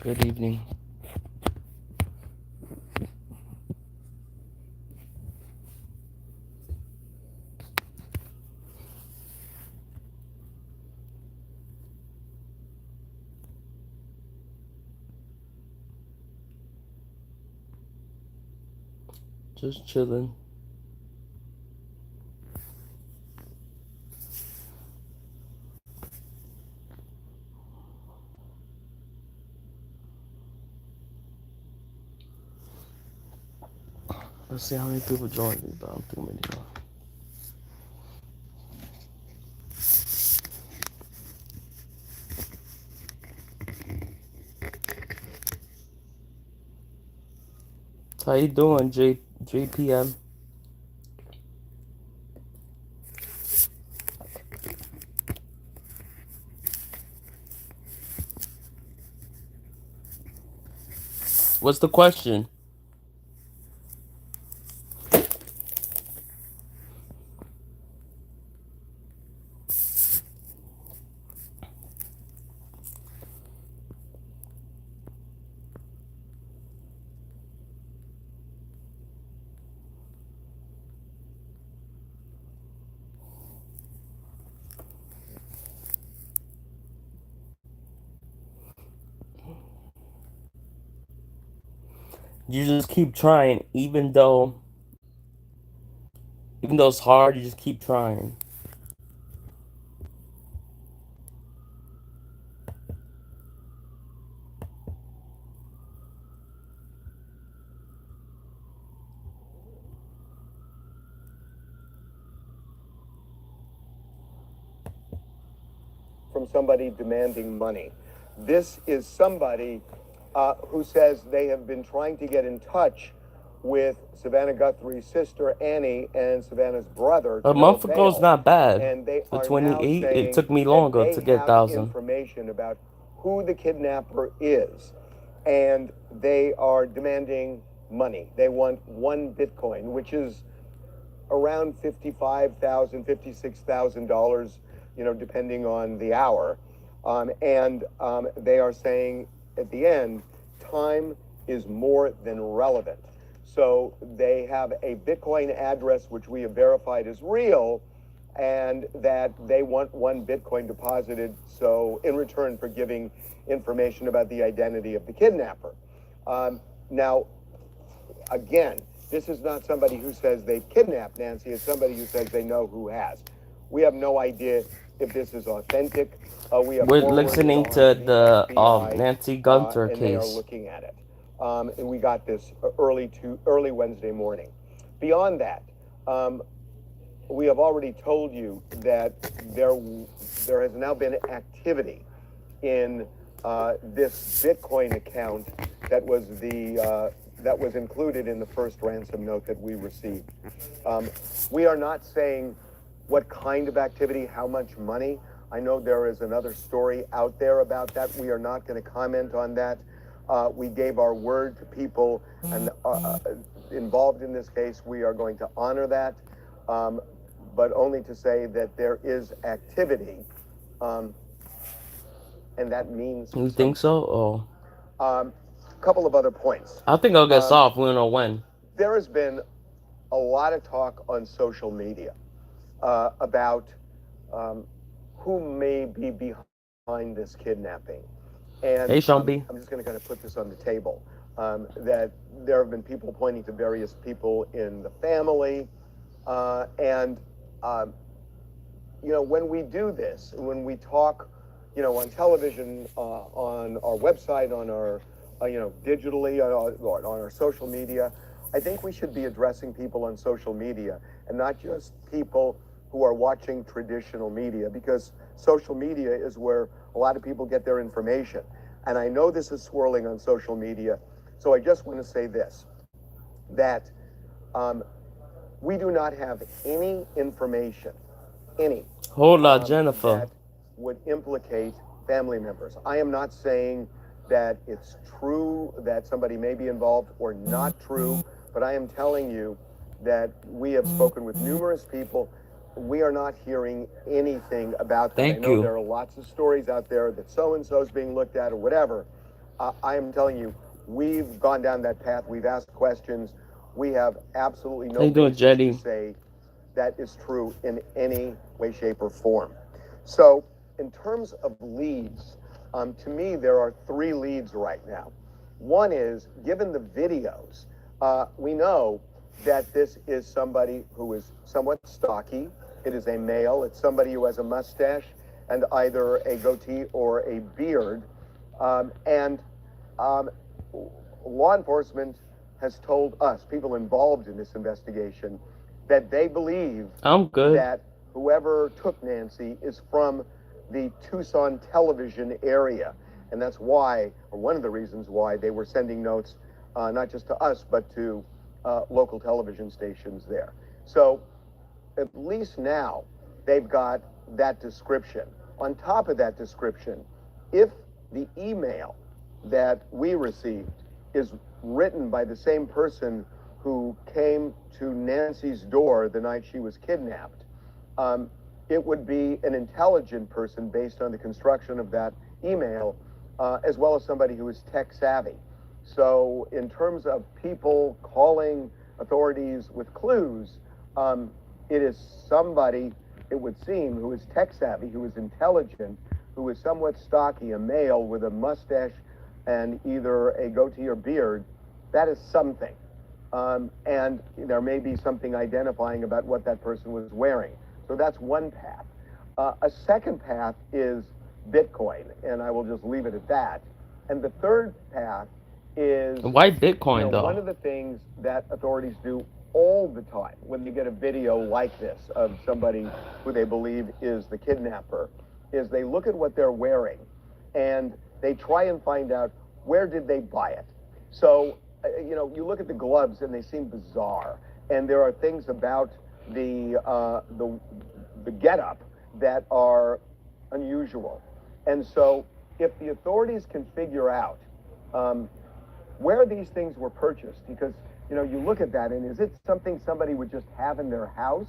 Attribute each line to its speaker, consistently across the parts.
Speaker 1: Good evening. Just chilling. Let's see how many people joined me, but I don't think many are. How you doing, JPM? What's the question? You just keep trying, even though it's hard. You just keep trying.
Speaker 2: From somebody demanding money. This is somebody who says they have been trying to get in touch with Savannah Guthrie's sister Annie and Savannah's brother
Speaker 1: A
Speaker 2: to no
Speaker 1: month ago is
Speaker 2: avail,
Speaker 1: not bad.
Speaker 2: and they
Speaker 1: For
Speaker 2: are now
Speaker 1: 28, it
Speaker 2: saying
Speaker 1: took me
Speaker 2: that
Speaker 1: longer
Speaker 2: they
Speaker 1: to get
Speaker 2: have
Speaker 1: 1,000.
Speaker 2: information about who the kidnapper is, and they are demanding money. They want 1 Bitcoin, which is around $55,000, $56,000, depending on the hour. And they are saying at the end, time is more than relevant. So they have a Bitcoin address, which we have verified is real, and that they want 1 Bitcoin deposited. So in return for giving information about the identity of the kidnapper. Now, again, this is not somebody who says they kidnapped Nancy. It's somebody who says they know who has. We have no idea if this is authentic. We have
Speaker 1: We're
Speaker 2: forwarded it
Speaker 1: listening
Speaker 2: on
Speaker 1: to
Speaker 2: to the
Speaker 1: the
Speaker 2: FBI,
Speaker 1: Nancy Gunther
Speaker 2: and they are
Speaker 1: case.
Speaker 2: looking at it. And we got this early Wednesday morning. Beyond that, we have already told you that there has now been activity in this Bitcoin account that was included in the first ransom note that we received. We are not saying what kind of activity, how much money. I know there is another story out there about that. We are not going to comment on that. We gave our word to people and involved in this case. We are going to honor that, but only to say that there is activity, and that means
Speaker 1: You
Speaker 2: something.
Speaker 1: think so? Oh,
Speaker 2: Couple of other points.
Speaker 1: I think I'll get solved. We don't know when.
Speaker 2: There has been a lot of talk on social media about who may be behind this kidnapping. And
Speaker 1: Hey, Sean B.
Speaker 2: I'm just going to kind of put this on the table, that there have been people pointing to various people in the family. And, when we do this, when we talk, on television, on our website, on our, digitally, on our social media, I think we should be addressing people on social media and not just people who are watching traditional media, because social media is where a lot of people get their information. And I know this is swirling on social media, so I just want to say this, that we do not have any information,
Speaker 1: Hola, Jennifer.
Speaker 2: that would implicate family members. I am not saying that it's true that somebody may be involved or not true, but I am telling you that we have spoken with numerous people. We are not hearing anything about that. I
Speaker 1: Thank
Speaker 2: know
Speaker 1: you.
Speaker 2: there are lots of stories out there that so-and-so is being looked at or whatever, I am telling you, we've gone down that path. We've asked questions. We have absolutely
Speaker 1: How
Speaker 2: no
Speaker 1: you doing,
Speaker 2: basis to
Speaker 1: Jetty?
Speaker 2: say that is true in any way, shape, or form. So, in terms of leads, to me, there are three leads right now. One is, given the videos, we know that this is somebody who is somewhat stocky. It is a male. It's somebody who has a mustache and either a goatee or a beard. And law enforcement has told us, people involved in this investigation, that they believe
Speaker 1: I'm good.
Speaker 2: that whoever took Nancy is from the Tucson television area. And that's why, or one of the reasons why, they were sending notes not just to us, but to local television stations there. So at least now they've got that description. On top of that description, if the email that we received is written by the same person who came to Nancy's door the night she was kidnapped, it would be an intelligent person based on the construction of that email, as well as somebody who is tech savvy. So in terms of people calling authorities with clues, it is somebody, it would seem, who is tech savvy, who is intelligent, who is somewhat stocky, a male with a mustache and either a goatee or beard. That is something. And there may be something identifying about what that person was wearing. So that's one path. A second path is Bitcoin, and I will just leave it at that. And the third path is,
Speaker 1: Why Bitcoin though?
Speaker 2: one of the things that authorities do all the time when they get a video like this of somebody who they believe is the kidnapper is they look at what they're wearing and they try and find out where did they buy it. So, you look at the gloves and they seem bizarre, and there are things about the getup that are unusual. And so, if the authorities can figure out where these things were purchased, because you look at that and is it something somebody would just have in their house,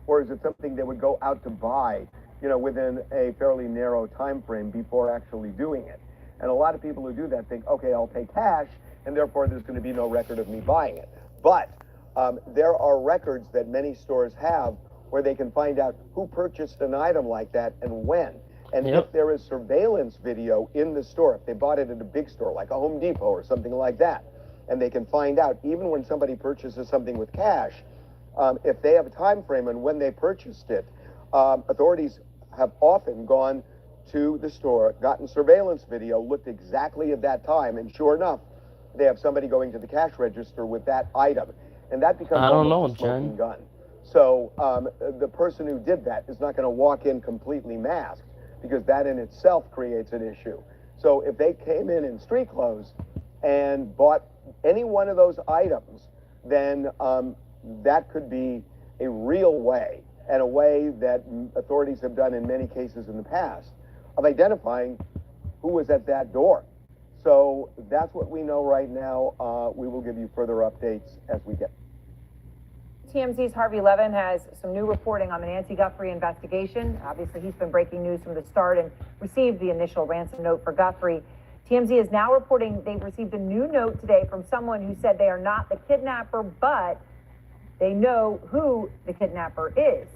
Speaker 2: or is it something they would go out to buy, within a fairly narrow time frame before actually doing it? And a lot of people who do that think, okay, I'll pay cash, and therefore there's going to be no record of me buying it. But there are records that many stores have where they can find out who purchased an item like that and when. And if there is surveillance video in the store, if they bought it at a big store like a Home Depot or something like that, and they can find out even when somebody purchases something with cash, if they have a time frame and when they purchased it, authorities have often gone to the store, gotten surveillance video, looked exactly at that time, and sure enough, they have somebody going to the cash register with that item, and that becomes almost a smoking gun. So the person who did that is not going to walk in completely masked, because that in itself creates an issue. So if they came in street clothes and bought any one of those items, then that could be a real way, and a way that authorities have done in many cases in the past, of identifying who was at that door. So that's what we know right now. We will give you further updates as we get.
Speaker 3: TMZ's Harvey Levin has some new reporting on the Nancy Guthrie investigation. Obviously, he's been breaking news from the start and received the initial ransom note for Guthrie. TMZ is now reporting they've received a new note today from someone who said they are not the kidnapper, but they know who the kidnapper is.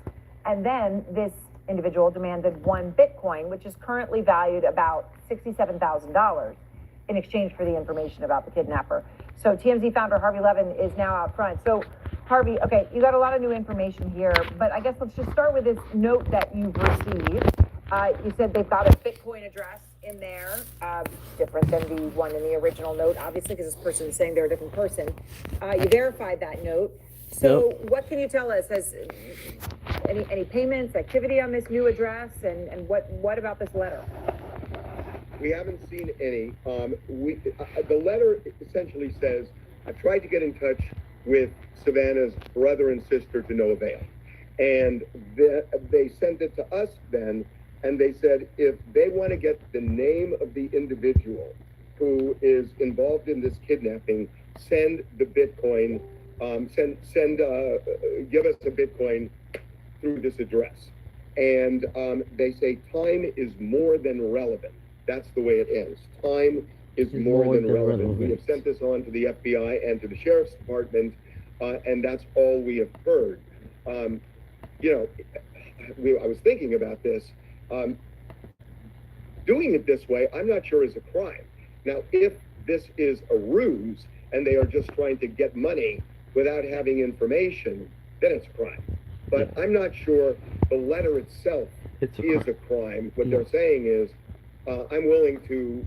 Speaker 3: And then this individual demanded 1 Bitcoin, which is currently valued about $67,000, in exchange for the information about the kidnapper. So TMZ founder Harvey Levin is now out front. So Harvey, okay, you got a lot of new information here, but I guess let's just start with this note that you've received. You said they've got a Bitcoin address in there, different than the one in the original note, obviously, because this person is saying they're a different person. You verified that note. So what can you tell us? Has any payments, activity on this new address, and what about this letter?
Speaker 2: We haven't seen any. The letter essentially says, I've tried to get in touch with Savannah's brother and sister to no avail. And they sent it to us then, and they said if they want to get the name of the individual who is involved in this kidnapping, send the Bitcoin, give us a Bitcoin through this address. And they say time is more than relevant. That's the way it ends. Time is more than relevant. We have sent this on to the FBI and to the Sheriff's Department, and that's all we have heard. You know, I was thinking about this. Doing it this way, I'm not sure is a crime. Now, if this is a ruse and they are just trying to get money without having information, then it's a crime. But I'm not sure the letter itself is a crime. What they're saying is, I'm willing to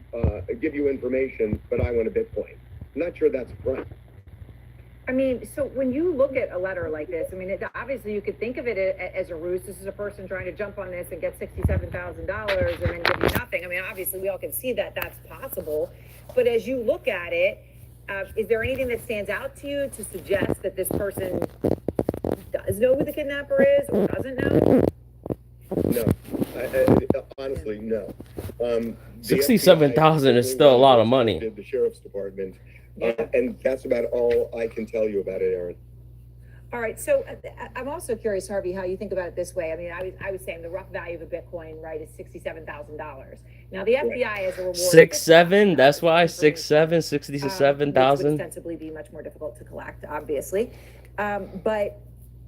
Speaker 2: give you information, but I want a Bitcoin. I'm not sure that's a crime.
Speaker 3: I mean, so when you look at a letter like this, I mean, obviously you could think of it as a ruse. This is a person trying to jump on this and get $67,000 and then give you nothing. I mean, obviously we all can see that that's possible. But as you look at it, is there anything that stands out to you to suggest that this person does know who the kidnapper is or doesn't know?
Speaker 2: No, honestly, no.
Speaker 1: 67,000 is still a lot of money.
Speaker 2: The Sheriff's Department, and that's about all I can tell you about it, Aaron.
Speaker 3: All right, so I'm also curious, Harvey, how you think about it this way. I mean, I was saying the rough value of a Bitcoin, right, is $67,000. Now the FBI has a reward.
Speaker 1: 6'7", that's why 6'7", 67,000.
Speaker 3: Which would ostensibly be much more difficult to collect, obviously. But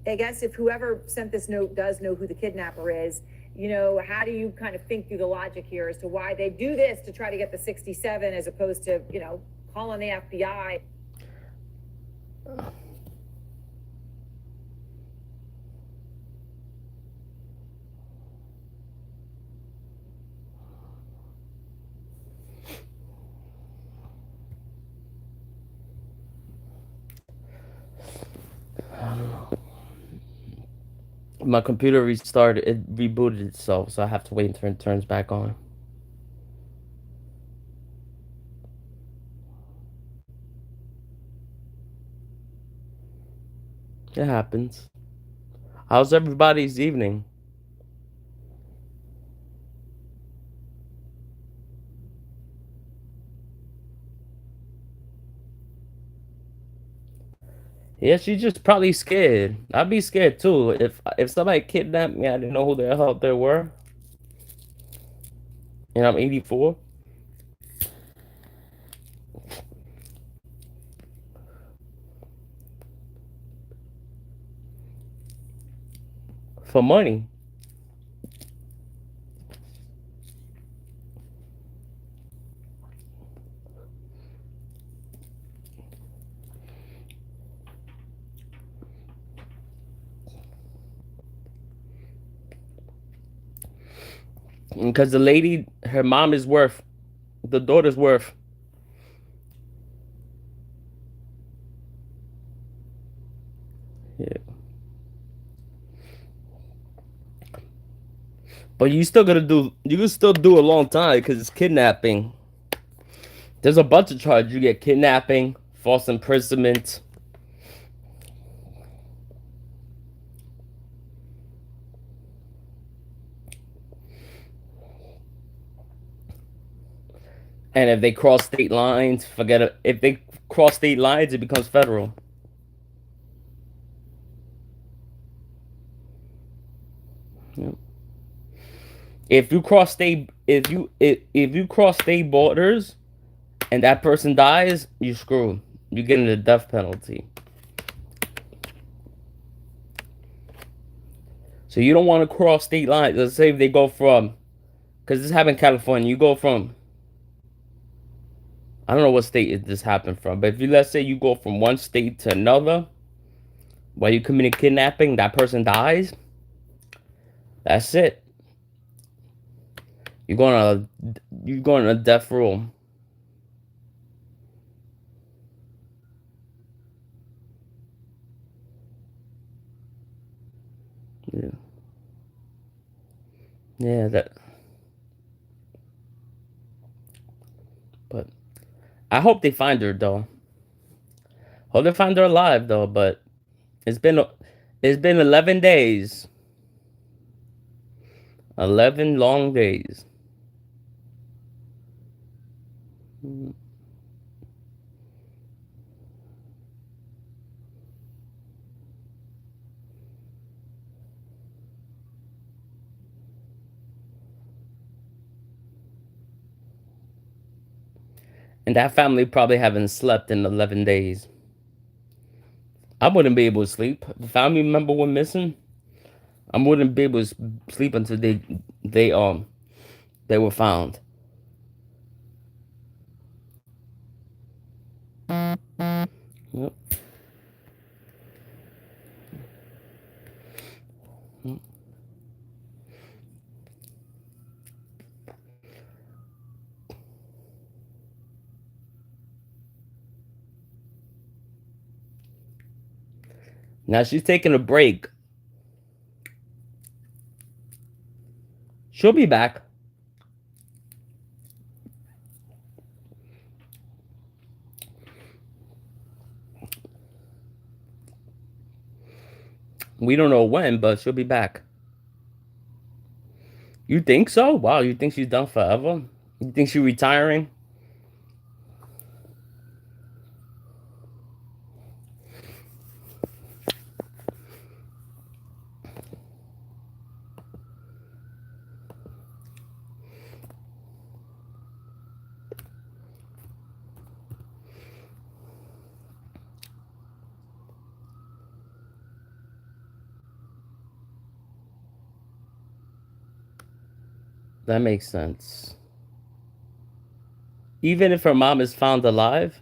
Speaker 3: I guess if whoever sent this note does know who the kidnapper is, you know, how do you kind of think through the logic here as to why they do this to try to get the 67 as opposed to, you know, calling the FBI?
Speaker 1: I don't know. My computer restarted, it rebooted itself, so I have to wait until it turns back on. It happens. How's everybody's evening? Yeah, she's just probably scared. I'd be scared too. If somebody kidnapped me, I didn't know who the hell they were. And I'm 84. For money. Because the lady, her mom is worth, the daughter's worth. Yeah. But you still gotta do, you can still do a long time because it's kidnapping. There's a bunch of charges. You get kidnapping, false imprisonment. And if they cross state lines, forget it. If they cross state lines, it becomes federal. Yep. If you cross state, if you cross state borders, and that person dies, you screwed. You get the death penalty. So you don't want to cross state lines. Let's say if they go from, because this happened in California. You go from, I don't know what state this happened from, but if you, let's say you go from one state to another, while you commit kidnapping, that person dies. That's it. You're going on a death row. Yeah. Yeah, that. But I hope they find her though. Hope they find her alive though. But it's been 11 days. 11 long days. And that family probably haven't slept in 11 days. I wouldn't be able to sleep. If a family member went missing, I wouldn't be able to sleep until they were found. Yep. Now she's taking a break. She'll be back. We don't know when, but she'll be back. You think so? Wow, you think she's done forever? You think she's retiring? That makes sense. Even if her mom is found alive?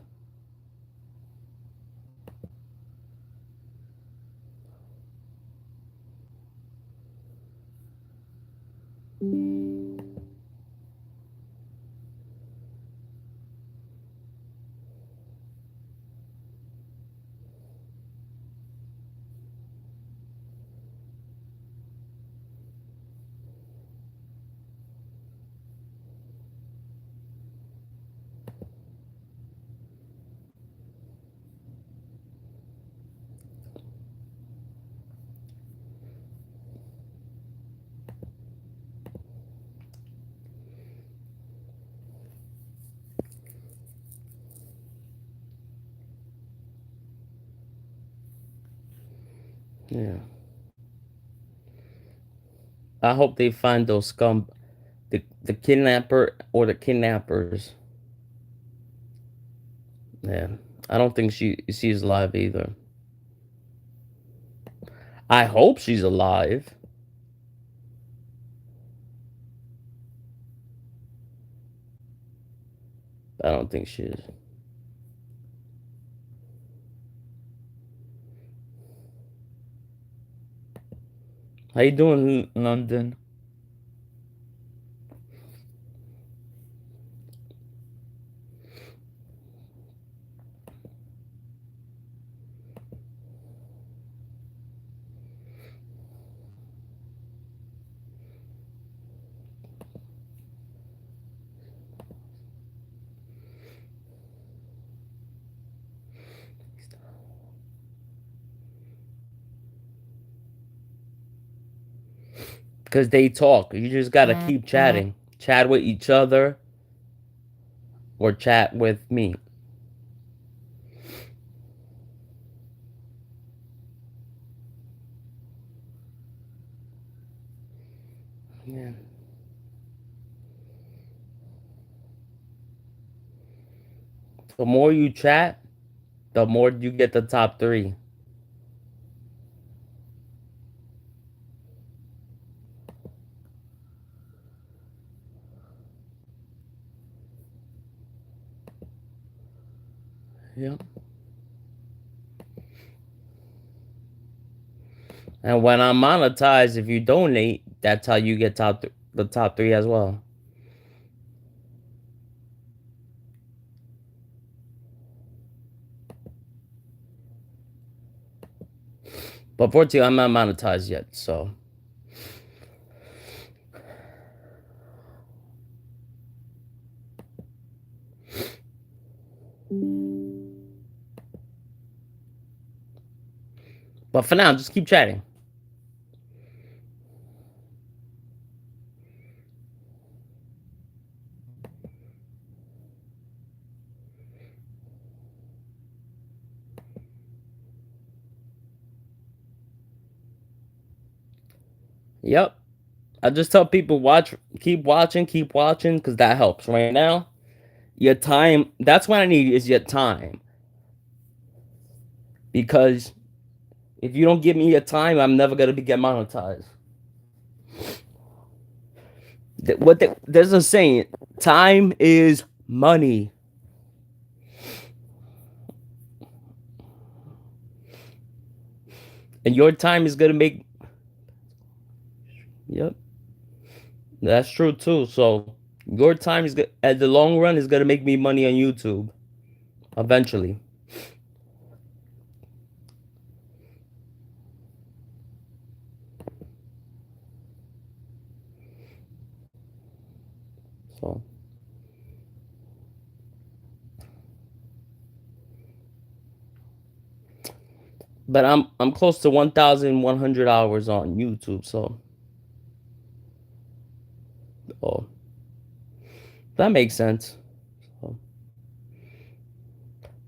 Speaker 1: Yeah. I hope they find those the kidnapper or the kidnappers. Yeah. I don't think she's alive either. I hope she's alive. I don't think she is. How you doing, London? Because they talk. You just gotta keep chatting. Chat with each other or chat with me. Yeah. The more you chat, the more you get the top 3. Yeah. And when I'm monetized, if you donate, that's how you get the top 3 as well. But fortunately, I'm not monetized yet, so. But for now, just keep chatting. Yep. I just tell people keep watching, because that helps. Right now, Your time. That's what I need is your time. Because if you don't give me your time, I'm never gonna get monetized. There's a saying, time is money. And your time is gonna make. Yep, that's true too. So your time is at the long run is gonna make me money on YouTube eventually. So, but I'm close to 1,100 hours on YouTube. So, oh, that makes sense. So,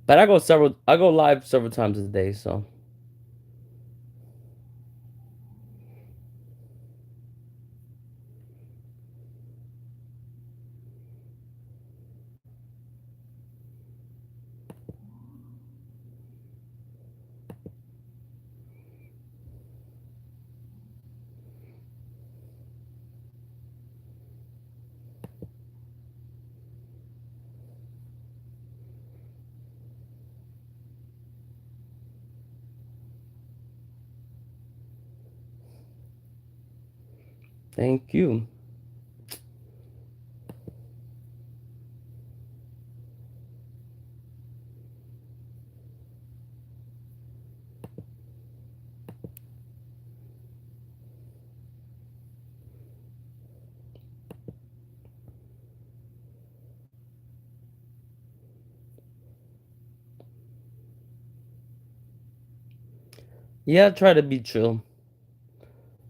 Speaker 1: but I go live several times a day. So, thank you. Yeah, I try to be chill.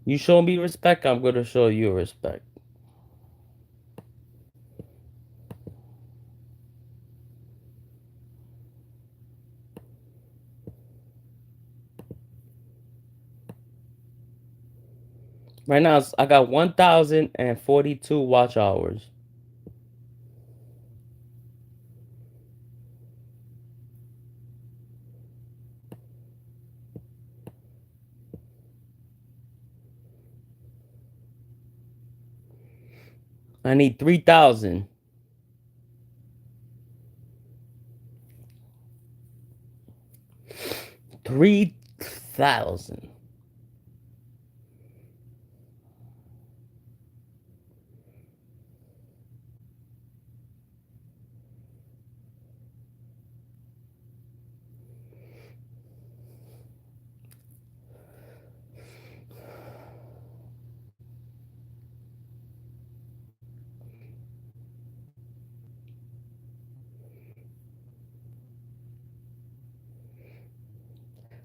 Speaker 1: You show me respect, I'm gonna show you respect. Right now, I got 1,042 watch hours. I need 3,000. 3,000.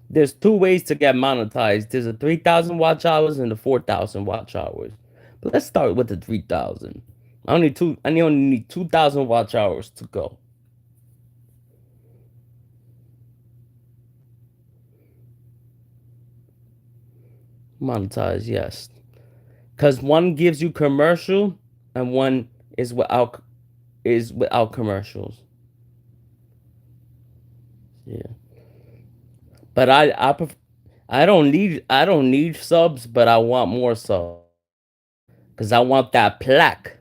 Speaker 1: There's two ways to get monetized. There's a 3,000 watch hours and the 4,000 watch hours. But let's start with the 3,000. I only need 2,000 watch hours to go. Monetize, yes. Cause one gives you commercial and one is without commercials. Yeah. But I don't need subs, but I want more subs. Cause I want that plaque.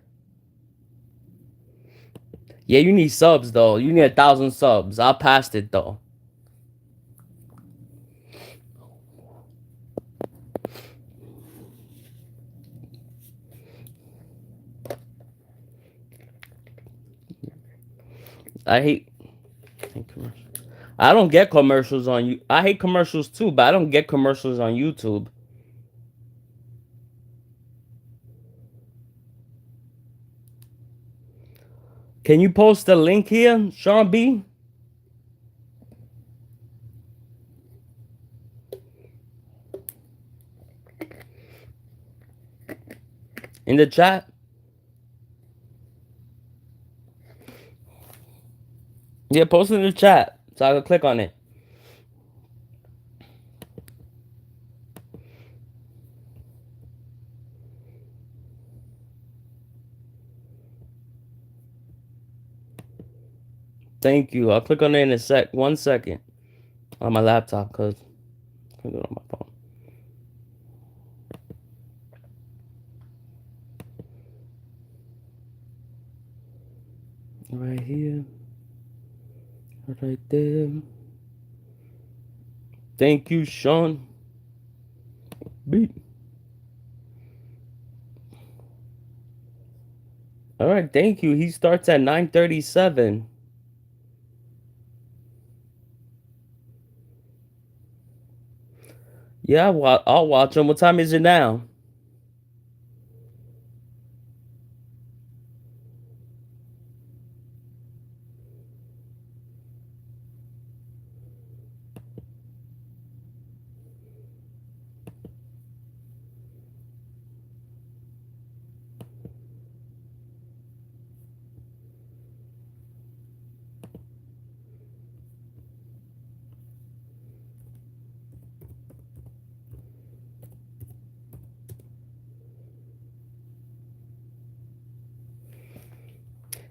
Speaker 1: Yeah, you need subs though. You need 1,000 subs. I passed it though. I hate commercials. I don't get commercials on you. I hate commercials too, but I don't get commercials on YouTube. Can you post the link here, Sean B? In the chat? Yeah, post it in the chat so I can click on it. Thank you. I'll click on it in a sec. 1 second on my laptop because I can do it on my phone. Right here. Right there. Thank you, Sean. Beat. All right, thank you. He starts at 9:37. Yeah, I'll watch him. What time is it now?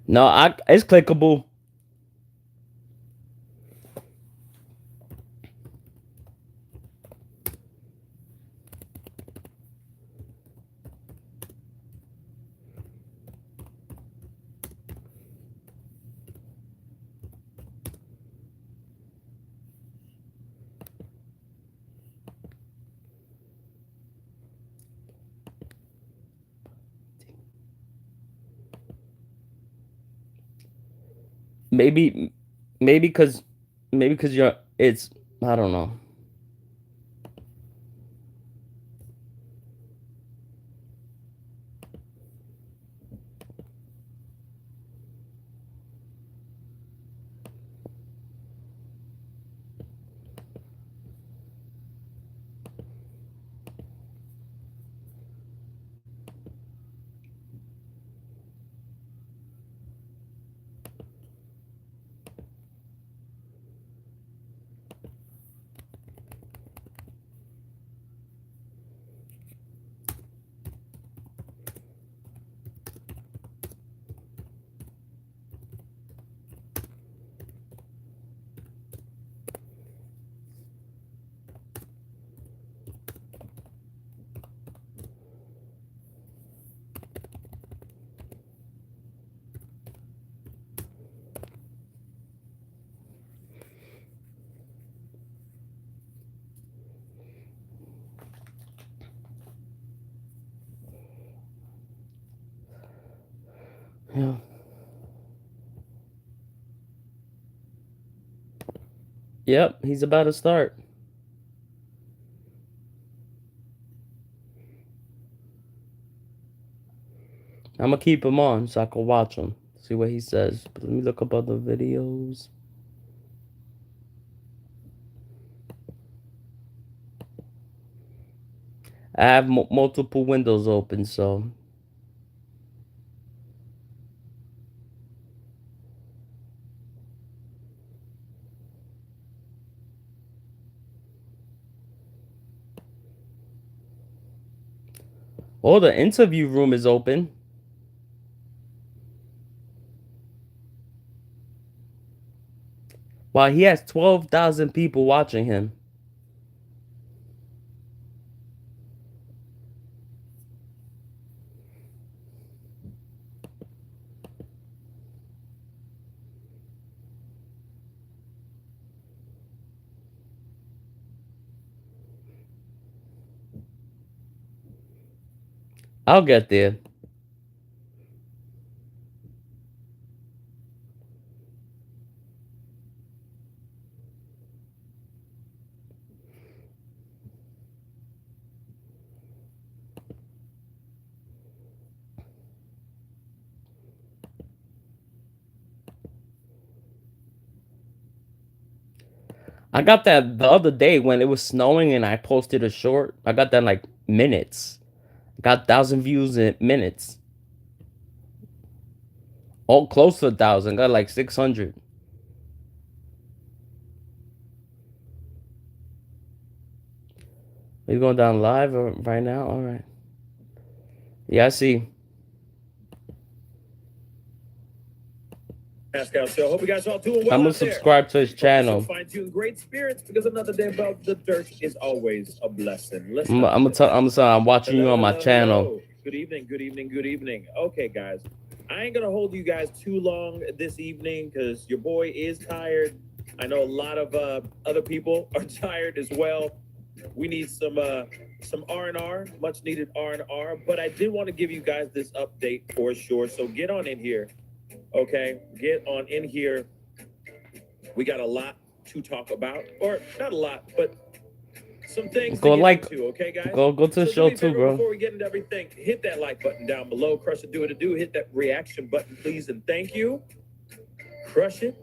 Speaker 1: No, it's clickable. Maybe, maybe because, you're. It's. I don't know. Yeah. Yep, he's about to start. I'm gonna keep him on so I can watch him, see what he says. But let me look up other videos. I have multiple windows open, so. Oh, the interview room is open. Wow, he has 12,000 people watching him. I'll get there. I got that the other day when it was snowing and I posted a short. I got that in like minutes. Got 1,000 views in minutes. Oh, close to 1,000. Got like 600. Are you going down live or right now? All right. Yeah, I see.
Speaker 4: Pascal Show. Hope you guys all doing well.
Speaker 1: I'm gonna
Speaker 4: out there.
Speaker 1: subscribe to his channel.
Speaker 4: Find you in great spirits because another day above the dirt is always a blessing.
Speaker 1: I'm watching you on my channel.
Speaker 4: Hello. Good evening, good evening, good evening. Okay, guys, I ain't gonna hold you guys too long this evening because your boy is tired. I know a lot of other people are tired as well. We need some R&R, much needed R&R. But I did want to give you guys this update for sure. So get on in here. Okay, get on in here. We got a lot to talk about, or not a lot, but some things
Speaker 1: Go
Speaker 4: to
Speaker 1: like,
Speaker 4: into, okay, guys?
Speaker 1: go to the show too, bro.
Speaker 4: Before we get into everything, hit that like button down below. Crush it, do it, do. Hit that reaction button, please, and thank you. Crush it.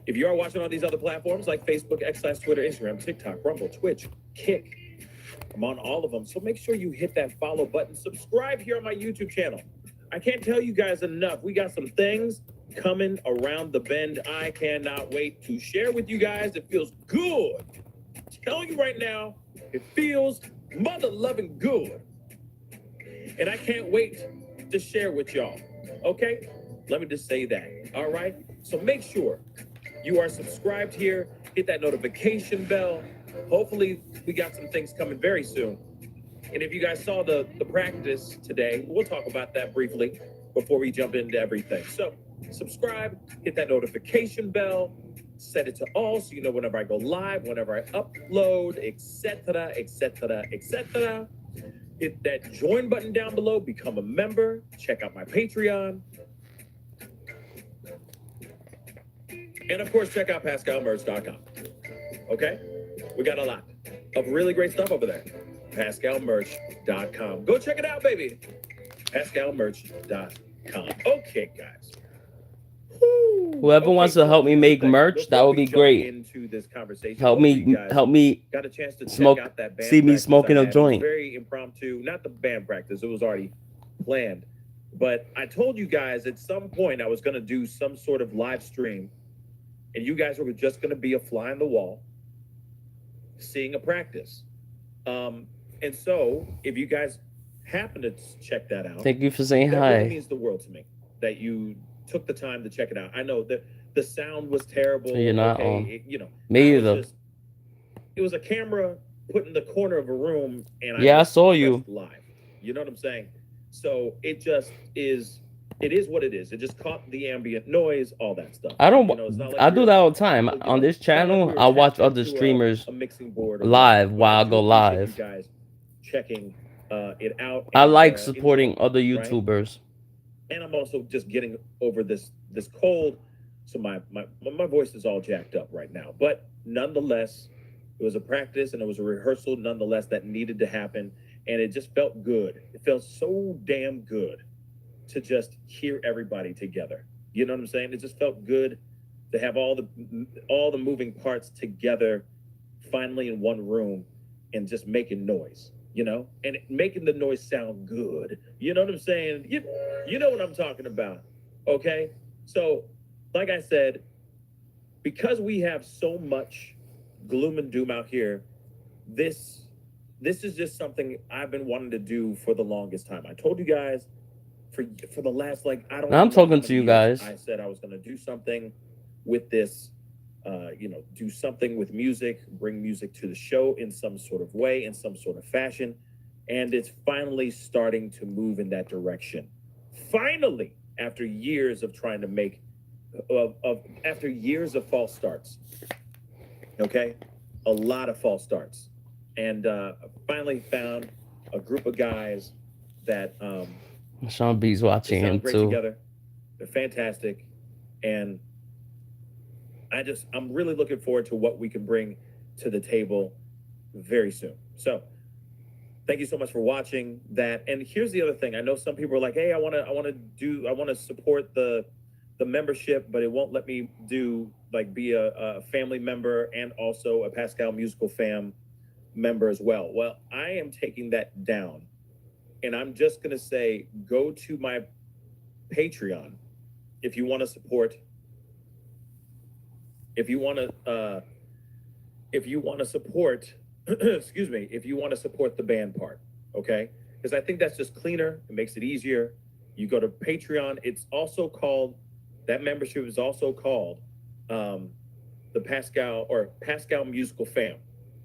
Speaker 4: If you are watching on these other platforms like Facebook, X, Twitter, Instagram, TikTok, Rumble, Twitch, Kick, I'm on all of them. So make sure you hit that follow button. Subscribe here on my YouTube channel. I can't tell you guys enough. We got some things coming around the bend. I cannot wait to share with you guys. It feels good. I'm telling you right now, it feels mother-loving good. And I can't wait to share with y'all. Okay? Let me just say that. All right? So make sure you are subscribed here. Hit that notification bell. Hopefully, we got some things coming very soon. And if you guys saw the practice today, we'll talk about that briefly before we jump into everything. So subscribe, hit that notification bell, set it to all so you know whenever I go live, whenever I upload, etc., etc., etc. Hit that join button down below, become a member, check out my Patreon. And of course, check out PascalMerch.com. Okay? We got a lot of really great stuff over there. PascalMerch.com. Go check it out, baby. PascalMerch.com. Okay, guys.
Speaker 1: Whoever wants to help me make merch, that would be great.
Speaker 4: Into this conversation,
Speaker 1: help me
Speaker 4: got a chance to
Speaker 1: smoke.
Speaker 4: Check out that band
Speaker 1: see me smoking a joint.
Speaker 4: Very impromptu, not the band practice. It was already planned. But I told you guys at some point I was going to do some sort of live stream, and you guys were just going to be a fly on the wall, seeing a practice. And so, if you guys happen to check that out,
Speaker 1: thank you for saying
Speaker 4: that
Speaker 1: hi.
Speaker 4: Really means the world to me that you took the time to check it out. I know that the sound was terrible.
Speaker 1: You're not
Speaker 4: okay,
Speaker 1: on.
Speaker 4: it, you know,
Speaker 1: Me either.
Speaker 4: It was a camera put in the corner of a room, and
Speaker 1: I saw you
Speaker 4: live. You know what I'm saying? So it just is. It is what it is. It just caught the ambient noise, all that stuff.
Speaker 1: I don't.
Speaker 4: You know, like
Speaker 1: I do that all the time on this channel. I watch other streamers
Speaker 4: a mixing board
Speaker 1: live while I go live.
Speaker 4: You guys checking it out.
Speaker 1: I like supporting other YouTubers.
Speaker 4: Right? And I'm also just getting over this cold, so my voice is all jacked up right now. But nonetheless, it was a practice and it was a rehearsal. Nonetheless, that needed to happen, and it just felt good. It felt so damn good to just hear everybody together. You know what I'm saying? It just felt good to have all the moving parts together finally in one room and just making noise, you know, and making the noise sound good. You know what I'm saying? You know what I'm talking about. Okay. So like I said, because we have so much gloom and doom out here, this is just something I've been wanting to do for the longest time. I told you guys for the last, like, I don't know.
Speaker 1: I'm talking to you guys.
Speaker 4: I said I was going to do something with this, you know, do something with music, bring music to the show in some sort of way, in some sort of fashion. And it's finally starting to move in that direction. Finally, after years of trying to make, after years of false starts. Okay? A lot of false starts. And finally found a group of guys that,
Speaker 1: Sean B's watching him too.
Speaker 4: Together. They're fantastic, and I'm really looking forward to what we can bring to the table very soon. So, thank you so much for watching that. And here's the other thing: I know some people are like, "Hey, I want to support the membership, but it won't let me be a family member and also a Pascal Musical Fam member as well." Well, I am taking that down. And I'm just going to say, go to my Patreon if you want to support. If you want to support, excuse me, if you want to support the band part, okay? Because I think that's just cleaner. It makes it easier. You go to Patreon. It's also called That membership is also called the Pascal Musical Fam.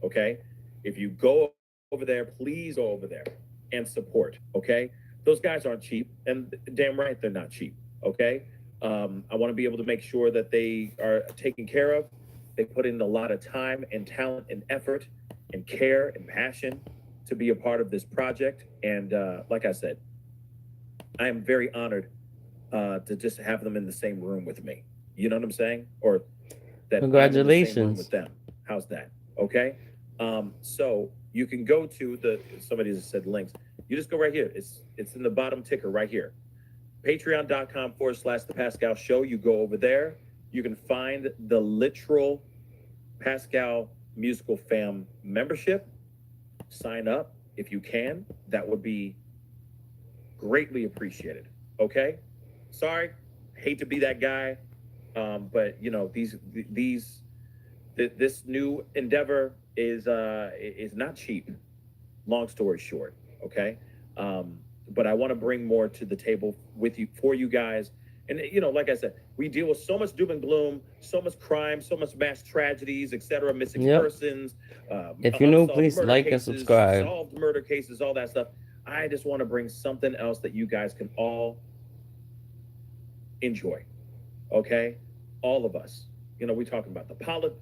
Speaker 4: Okay, if you go over there, please go over there and support. Okay, those guys aren't cheap, and damn right they're not cheap. Okay, I want to be able to make sure that they are taken care of. They put in a lot of time and talent and effort and care and passion to be a part of this project. And like I said, I am very honored to just have them in the same room with me. You know what I'm saying? Or that
Speaker 1: Congratulations.
Speaker 4: I'm in the same room with them. How's that? Okay. So you can go to somebody just said links. You just go right here. It's in the bottom ticker right here. Patreon.com/The Pascal Show. You go over there. You can find the literal Pascal Musical Fam membership. Sign up if you can. That would be greatly appreciated. Okay. Sorry, hate to be that guy, but you know this new endeavor is not cheap. Long story short, okay. But I want to bring more to the table with you for you guys. And you know, like I said, we deal with so much doom and gloom, so much crime, so much mass tragedies, etc., missing persons.
Speaker 1: If you're new,
Speaker 4: unsolved
Speaker 1: please
Speaker 4: murder
Speaker 1: like and
Speaker 4: cases,
Speaker 1: subscribe.
Speaker 4: Solved murder cases, all that stuff. I just want to bring something else that you guys can all enjoy. Okay, all of us. You know, we're talking about the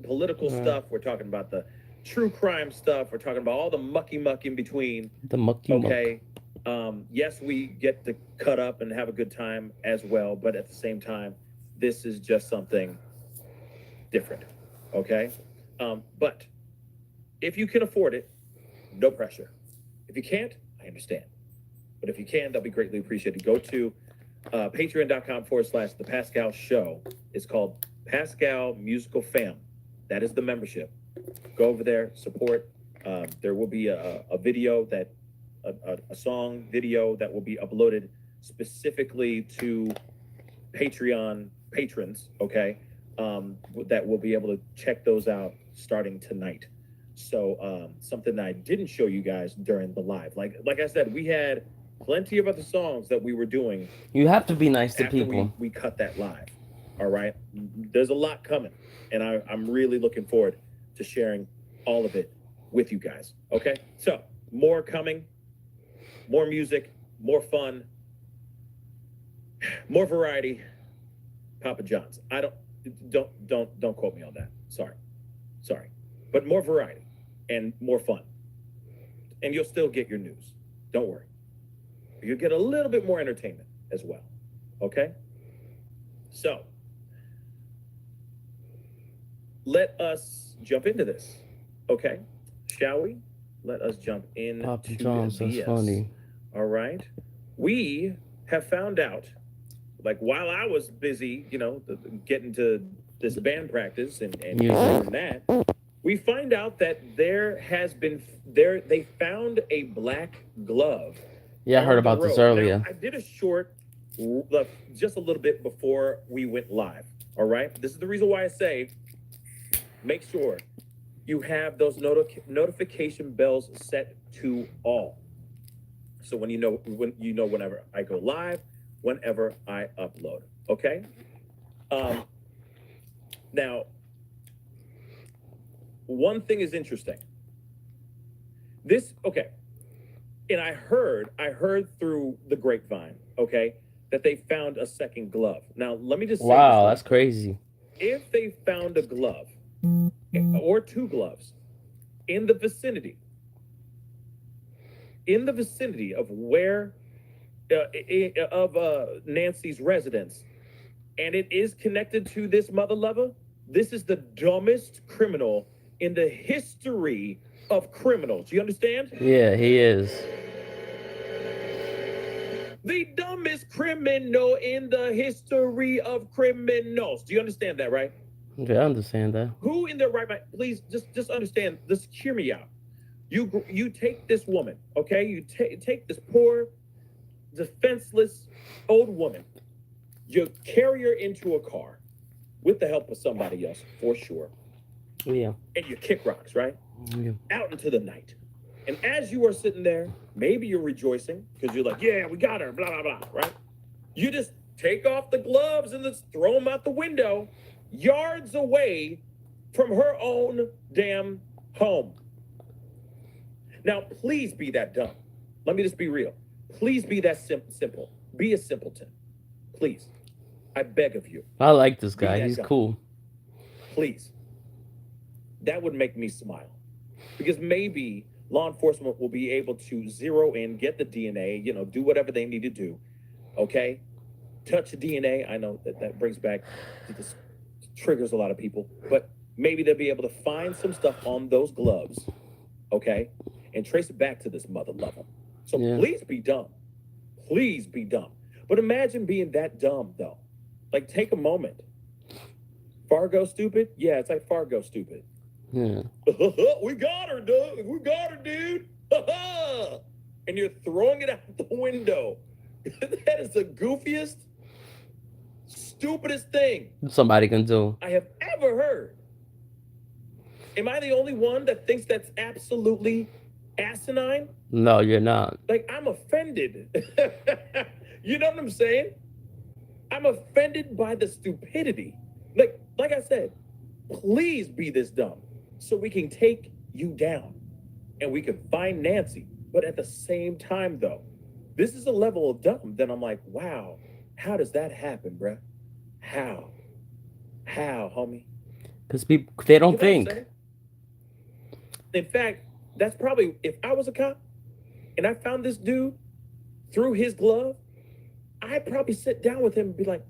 Speaker 4: political stuff. We're talking about the true crime stuff. We're talking about all the mucky muck in between.
Speaker 1: The mucky
Speaker 4: okay. Yes, we get to cut up and have a good time as well, but at the same time, this is just something different. Okay. But if you can afford it, no pressure. If you can't, I understand. But if you can, that'll be greatly appreciated. Go to patreon.com/The Pascal Show. It's called Pascal Musical Fam. That is the membership. Go over there, support. There will be a video that a song video that will be uploaded specifically to Patreon patrons. Okay, that will be able to check those out starting tonight. So something that I didn't show you guys during the live, like I said, we had plenty of other songs that we were doing.
Speaker 1: You have to be nice to people.
Speaker 4: We cut that live. All right, there's a lot coming, and I'm really looking forward to sharing all of it with you guys. Okay, so more coming, more music, more fun, more variety. Papa John's. Don't quote me on that. Sorry, but more variety and more fun, and you'll still get your news. Don't worry. You'll get a little bit more entertainment as well. Okay? So, let us jump into this. Okay? Shall we? Let us jump in.
Speaker 1: Papa John's, that's funny.
Speaker 4: All right. We have found out, like while I was busy, you know, getting to this band practice and that, we find out that they found a black glove.
Speaker 1: Yeah, I heard about this earlier.
Speaker 4: Now, I did a short, just a little bit before we went live. All right. This is the reason why I say, make sure you have those notification bells set to all. So whenever I go live, whenever I upload. Okay. Now, one thing is interesting. And I heard through the grapevine, okay, that they found a second glove. Now, let me just say
Speaker 1: wow, that's crazy.
Speaker 4: If they found a glove or two gloves in the vicinity of where Nancy's residence, and it is connected to this mother lover, this is the dumbest criminal in the history of criminals. You understand?
Speaker 1: Yeah, he is.
Speaker 4: The dumbest criminal in the history of criminals. Do you understand that, right?
Speaker 1: Yeah, I understand that.
Speaker 4: Who in their right mind? Please just understand. Just hear me out. You take this woman, okay? You take this poor, defenseless old woman. You carry her into a car with the help of somebody else, for sure.
Speaker 1: Yeah.
Speaker 4: And you kick rocks, right?
Speaker 1: Yeah.
Speaker 4: Out into the night. And as you are sitting there, maybe you're rejoicing because you're like, yeah, we got her, blah, blah, blah, right? You just take off the gloves and let's throw them out the window, yards away from her own damn home. Now, please be that dumb. Let me just be real. Please be that simple. Be a simpleton. Please. I beg of you.
Speaker 1: I like this guy. He's
Speaker 4: dumb.
Speaker 1: cool.
Speaker 4: Please. That would make me smile. Because maybe law enforcement will be able to zero in, get the DNA, do whatever they need to do. Okay? Touch the DNA. I know that brings back, this triggers a lot of people. But maybe they'll be able to find some stuff on those gloves. Okay? And trace it back to this mother lover. So please be dumb. Please be dumb. But imagine being that dumb, though. Like, take a moment. Fargo stupid? Yeah, it's like Fargo stupid.
Speaker 1: Yeah.
Speaker 4: We got her, dude. We got her, dude. And you're throwing it out the window. That is the goofiest, stupidest thing
Speaker 1: Somebody can do.
Speaker 4: I have ever heard. Am I the only one that thinks that's absolutely asinine?
Speaker 1: No, you're not.
Speaker 4: Like, I'm offended. You know what I'm saying? I'm offended by the stupidity. Like I said, please be this dumb so we can take you down and we can find Nancy. But at the same time, though, this is a level of dumb that I'm like, wow, how does that happen, bruh? How, homie?
Speaker 1: Because people, they don't
Speaker 4: You know what I'm
Speaker 1: think.
Speaker 4: saying? In fact, that's probably, if I was a cop and I found this dude through his glove, I'd probably sit down with him and be like,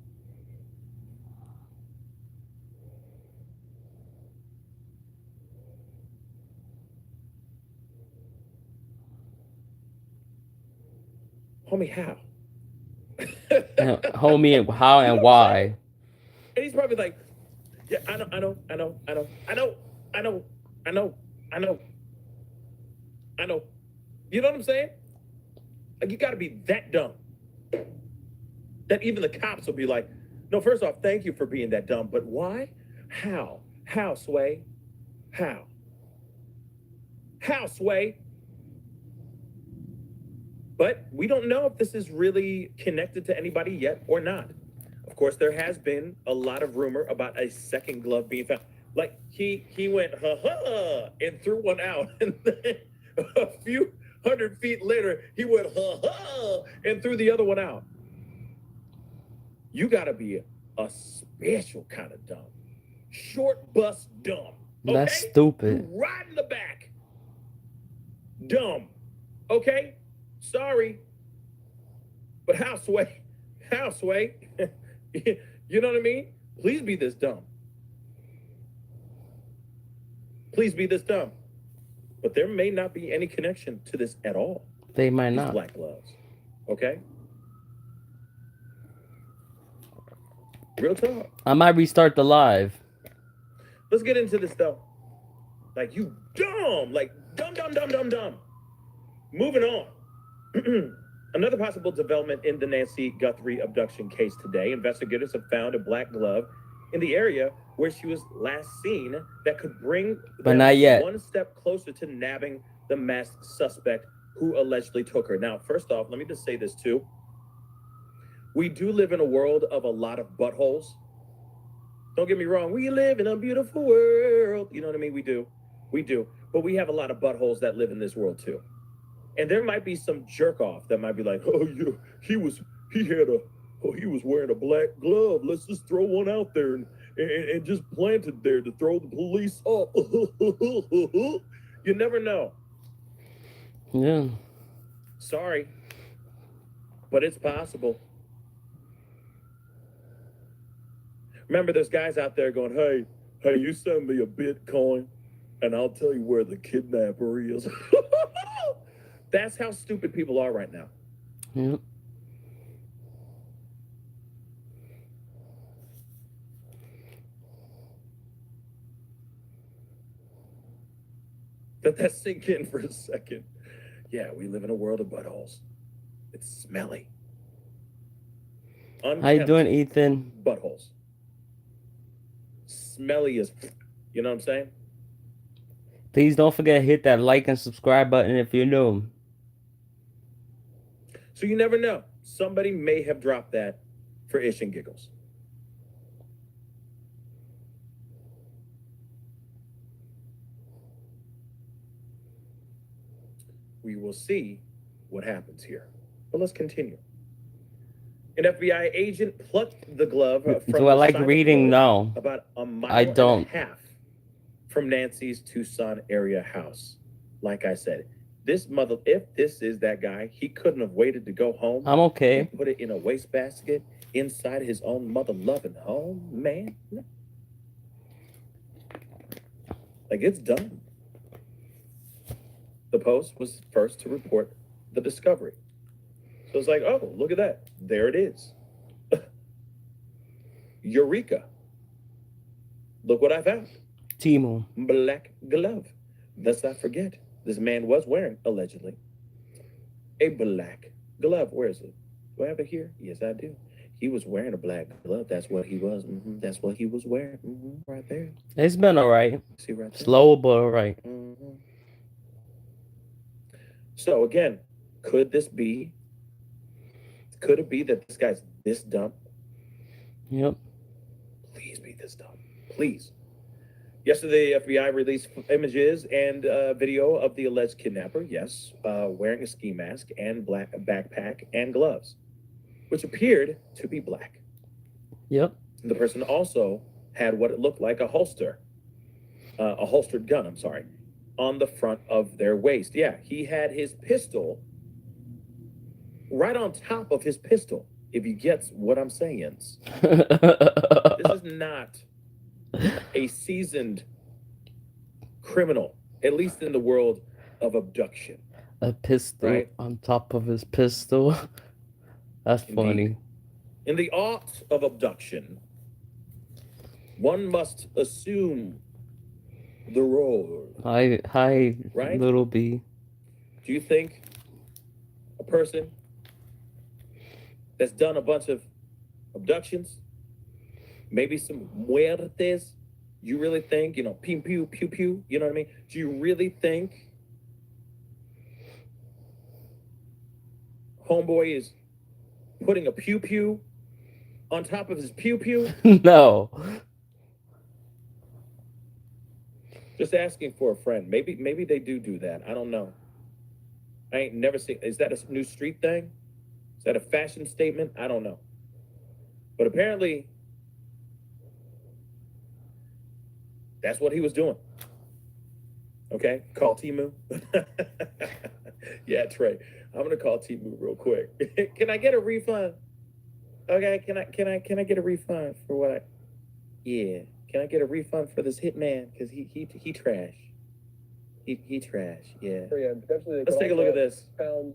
Speaker 4: homie, how?
Speaker 1: Homie, how and why?
Speaker 4: And he's probably like, yeah, I know. You know what I'm saying? Like, you got to be that dumb that even the cops will be like, no, first off, thank you for being that dumb, but why? How, Sway? How, Sway? But we don't know if this is really connected to anybody yet or not. Of course, there has been a lot of rumor about a second glove being found. Like, he went, ha, and threw one out. And then a few 100 feet later, he went, ha, and threw the other one out. You got to be a special kind of dumb. Short bus dumb. Okay?
Speaker 1: That's stupid.
Speaker 4: You right in the back. Dumb. Okay? Sorry. But how, Sway? How, Sway? You know what I mean? Please be this dumb. Please be this dumb. But there may not be any connection to this at all.
Speaker 1: They might
Speaker 4: These
Speaker 1: not.
Speaker 4: black gloves. Okay? Real talk.
Speaker 1: I might restart the live.
Speaker 4: Let's get into this, though. Like, you dumb. Like, dumb. Moving on. Another possible development in the Nancy Guthrie abduction case today. Investigators have found a black glove in the area where she was last seen that could bring them
Speaker 1: not yet.
Speaker 4: one step closer to nabbing the masked suspect who allegedly took her. Now, first off, let me just say this, too. We do live in a world of a lot of buttholes. Don't get me wrong. We live in a beautiful world. You know what I mean? We do. But we have a lot of buttholes that live in this world, too. And there might be some jerk off that might be like, oh, yeah, he was wearing a black glove. Let's just throw one out there and just plant it there to throw the police off. You never know.
Speaker 1: Yeah.
Speaker 4: Sorry, but it's possible. Remember, there's guys out there going, hey, you send me a Bitcoin and I'll tell you where the kidnapper is. That's how stupid people are right now.
Speaker 1: Yep.
Speaker 4: Let that sink in for a second. Yeah, we live in a world of buttholes. It's smelly.
Speaker 1: How you doing, Ethan?
Speaker 4: Buttholes. Smelly as, you know what I'm saying?
Speaker 1: Please don't forget to hit that like and subscribe button if you're new.
Speaker 4: So you never know. Somebody may have dropped that for ish and giggles. We will see what happens here. But let's continue. An FBI agent plucked the glove from
Speaker 1: Do I
Speaker 4: the
Speaker 1: like
Speaker 4: side of
Speaker 1: reading?
Speaker 4: road
Speaker 1: No.
Speaker 4: about a mile
Speaker 1: I don't.
Speaker 4: and a half from Nancy's Tucson area house. Like I said, if this is that guy, he couldn't have waited to go home.
Speaker 1: I'm okay.
Speaker 4: And put it in a wastebasket inside his own mother-loving home, man. Like, it's done. The Post was first to report the discovery. So it's like, oh, look at that. There it is. Eureka. Look what I found.
Speaker 1: Timo.
Speaker 4: Black glove. Let's not forget, this man was wearing, allegedly, a black glove. Where is it? Do I have it here? Yes, I do. He was wearing a black glove. That's what he was. That's what he was wearing. Right there.
Speaker 1: It's been all right.
Speaker 4: See right there?
Speaker 1: Slow, but all right.
Speaker 4: So again, could it be that this guy's this dumb?
Speaker 1: Yep.
Speaker 4: Please be this dumb. Please. Yesterday, FBI released images and video of the alleged kidnapper, yes, wearing a ski mask and black backpack and gloves, which appeared to be black.
Speaker 1: Yep.
Speaker 4: The person also had what it looked like a holstered gun, I'm sorry, on the front of their waist. Yeah, he had his pistol right on top of his pistol, if you get what I'm saying. This is not a seasoned criminal, at least in the world of abduction.
Speaker 1: A pistol
Speaker 4: Right.
Speaker 1: on top of his pistol. That's
Speaker 4: Indeed.
Speaker 1: funny.
Speaker 4: In the art of abduction, one must assume the role.
Speaker 1: Hi,
Speaker 4: Right?
Speaker 1: little B.
Speaker 4: Do you think a person that's done a bunch of abductions, maybe some muertes, you really think, pew, pew, pew, pew, you know what I mean? Do you really think homeboy is putting a pew, pew on top of his pew, pew?
Speaker 1: No.
Speaker 4: Just asking for a friend. Maybe they do that. I don't know. I ain't never seen. Is that a new street thing? Is that a fashion statement? I don't know. But apparently, that's what he was doing. Okay, call Timu. Yeah, Trey. I'm gonna call Timu real quick. Can I get a refund? Okay, can I get a refund for what I? Yeah. Can I get a refund for this hitman? Because he trash. He trash. Yeah.
Speaker 2: Yeah, potentially
Speaker 4: Let's take a look at this.
Speaker 2: Found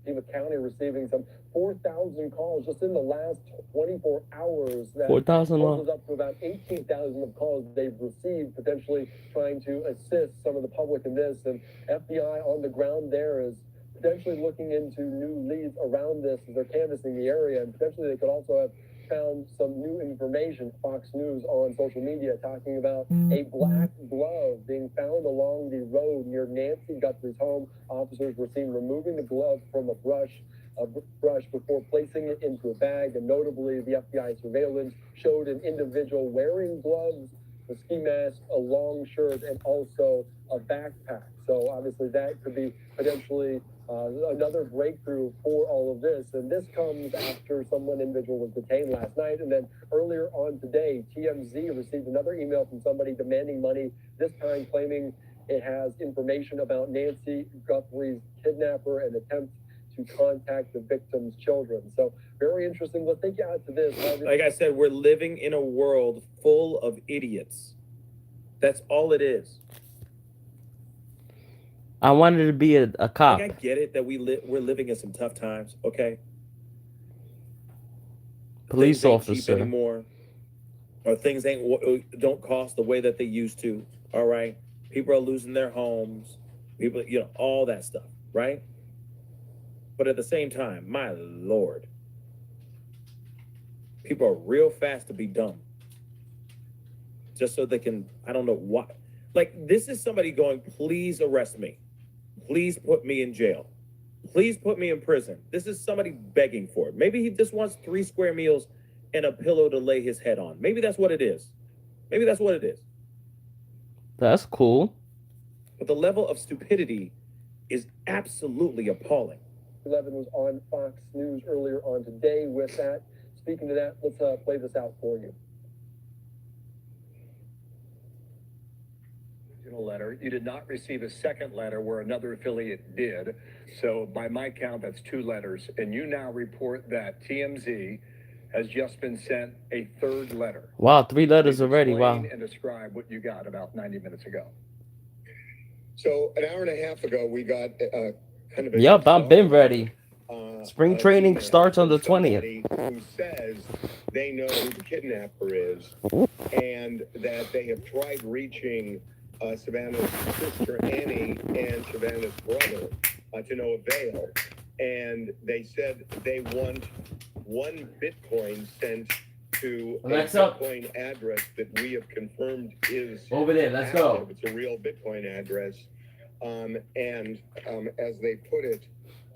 Speaker 2: Diva County receiving some 4,000 calls just in the last 24 hours.
Speaker 1: 4,000
Speaker 2: goes up to about 18,000 of calls they've received, potentially trying to assist some of the public in this. And FBI on the ground there is potentially looking into new leads around this as they're canvassing the area, and potentially they could also have found some new information. Fox News on social media talking about a black glove being found along the road near Nancy Guthrie's home. Officers were seen removing the glove from a brush before placing it into a bag. And notably, the FBI surveillance showed an individual wearing gloves, a ski mask, a long shirt, and also a backpack. So obviously that could be potentially another breakthrough for all of this. And this comes after individual was detained last night. And then earlier on today, TMZ received another email from somebody demanding money, this time claiming it has information about Nancy Guthrie's kidnapper and attempt to contact the victim's children. So very interesting. Let's take you out to this.
Speaker 4: Like I said, we're living in a world full of idiots. That's all it is.
Speaker 1: I wanted to be a cop.
Speaker 4: Like, I get it that we're living in some tough times, okay?
Speaker 1: Police
Speaker 4: things ain't cheap
Speaker 1: officer.
Speaker 4: anymore, or things don't cost the way that they used to. All right, people are losing their homes. People, all that stuff, right? But at the same time, my Lord, people are real fast to be dumb, just so they can. I don't know what. Like, this is somebody going, please arrest me. Please put me in jail. Please put me in prison. This is somebody begging for it. Maybe he just wants 3 square meals and a pillow to lay his head on. Maybe that's what it is. Maybe that's what it is.
Speaker 1: That's cool.
Speaker 4: But the level of stupidity is absolutely appalling.
Speaker 5: 11 was on Fox News earlier on today with that. Speaking to that, let's play this out for you. Letter. You did not receive a second letter where another affiliate did. So by my count, that's 2 letters. And you now report that TMZ has just been sent a 3rd letter.
Speaker 1: Wow, 3 letters
Speaker 5: Please
Speaker 1: already.
Speaker 5: explain
Speaker 1: Wow.
Speaker 5: and describe what you got about 90 minutes ago.
Speaker 2: So an hour and a half ago, we got kind of a
Speaker 1: Yep, I've been ready. Spring training
Speaker 2: email
Speaker 1: starts on the
Speaker 2: from
Speaker 1: 20th.
Speaker 2: somebody who says they know who the kidnapper is and that they have tried reaching Savannah's sister Annie and Savannah's brother to no avail. And they said they want 1 Bitcoin sent to a Bitcoin address that we have confirmed is
Speaker 1: Over there, let's go.
Speaker 2: active. It's a real Bitcoin address. As they put it,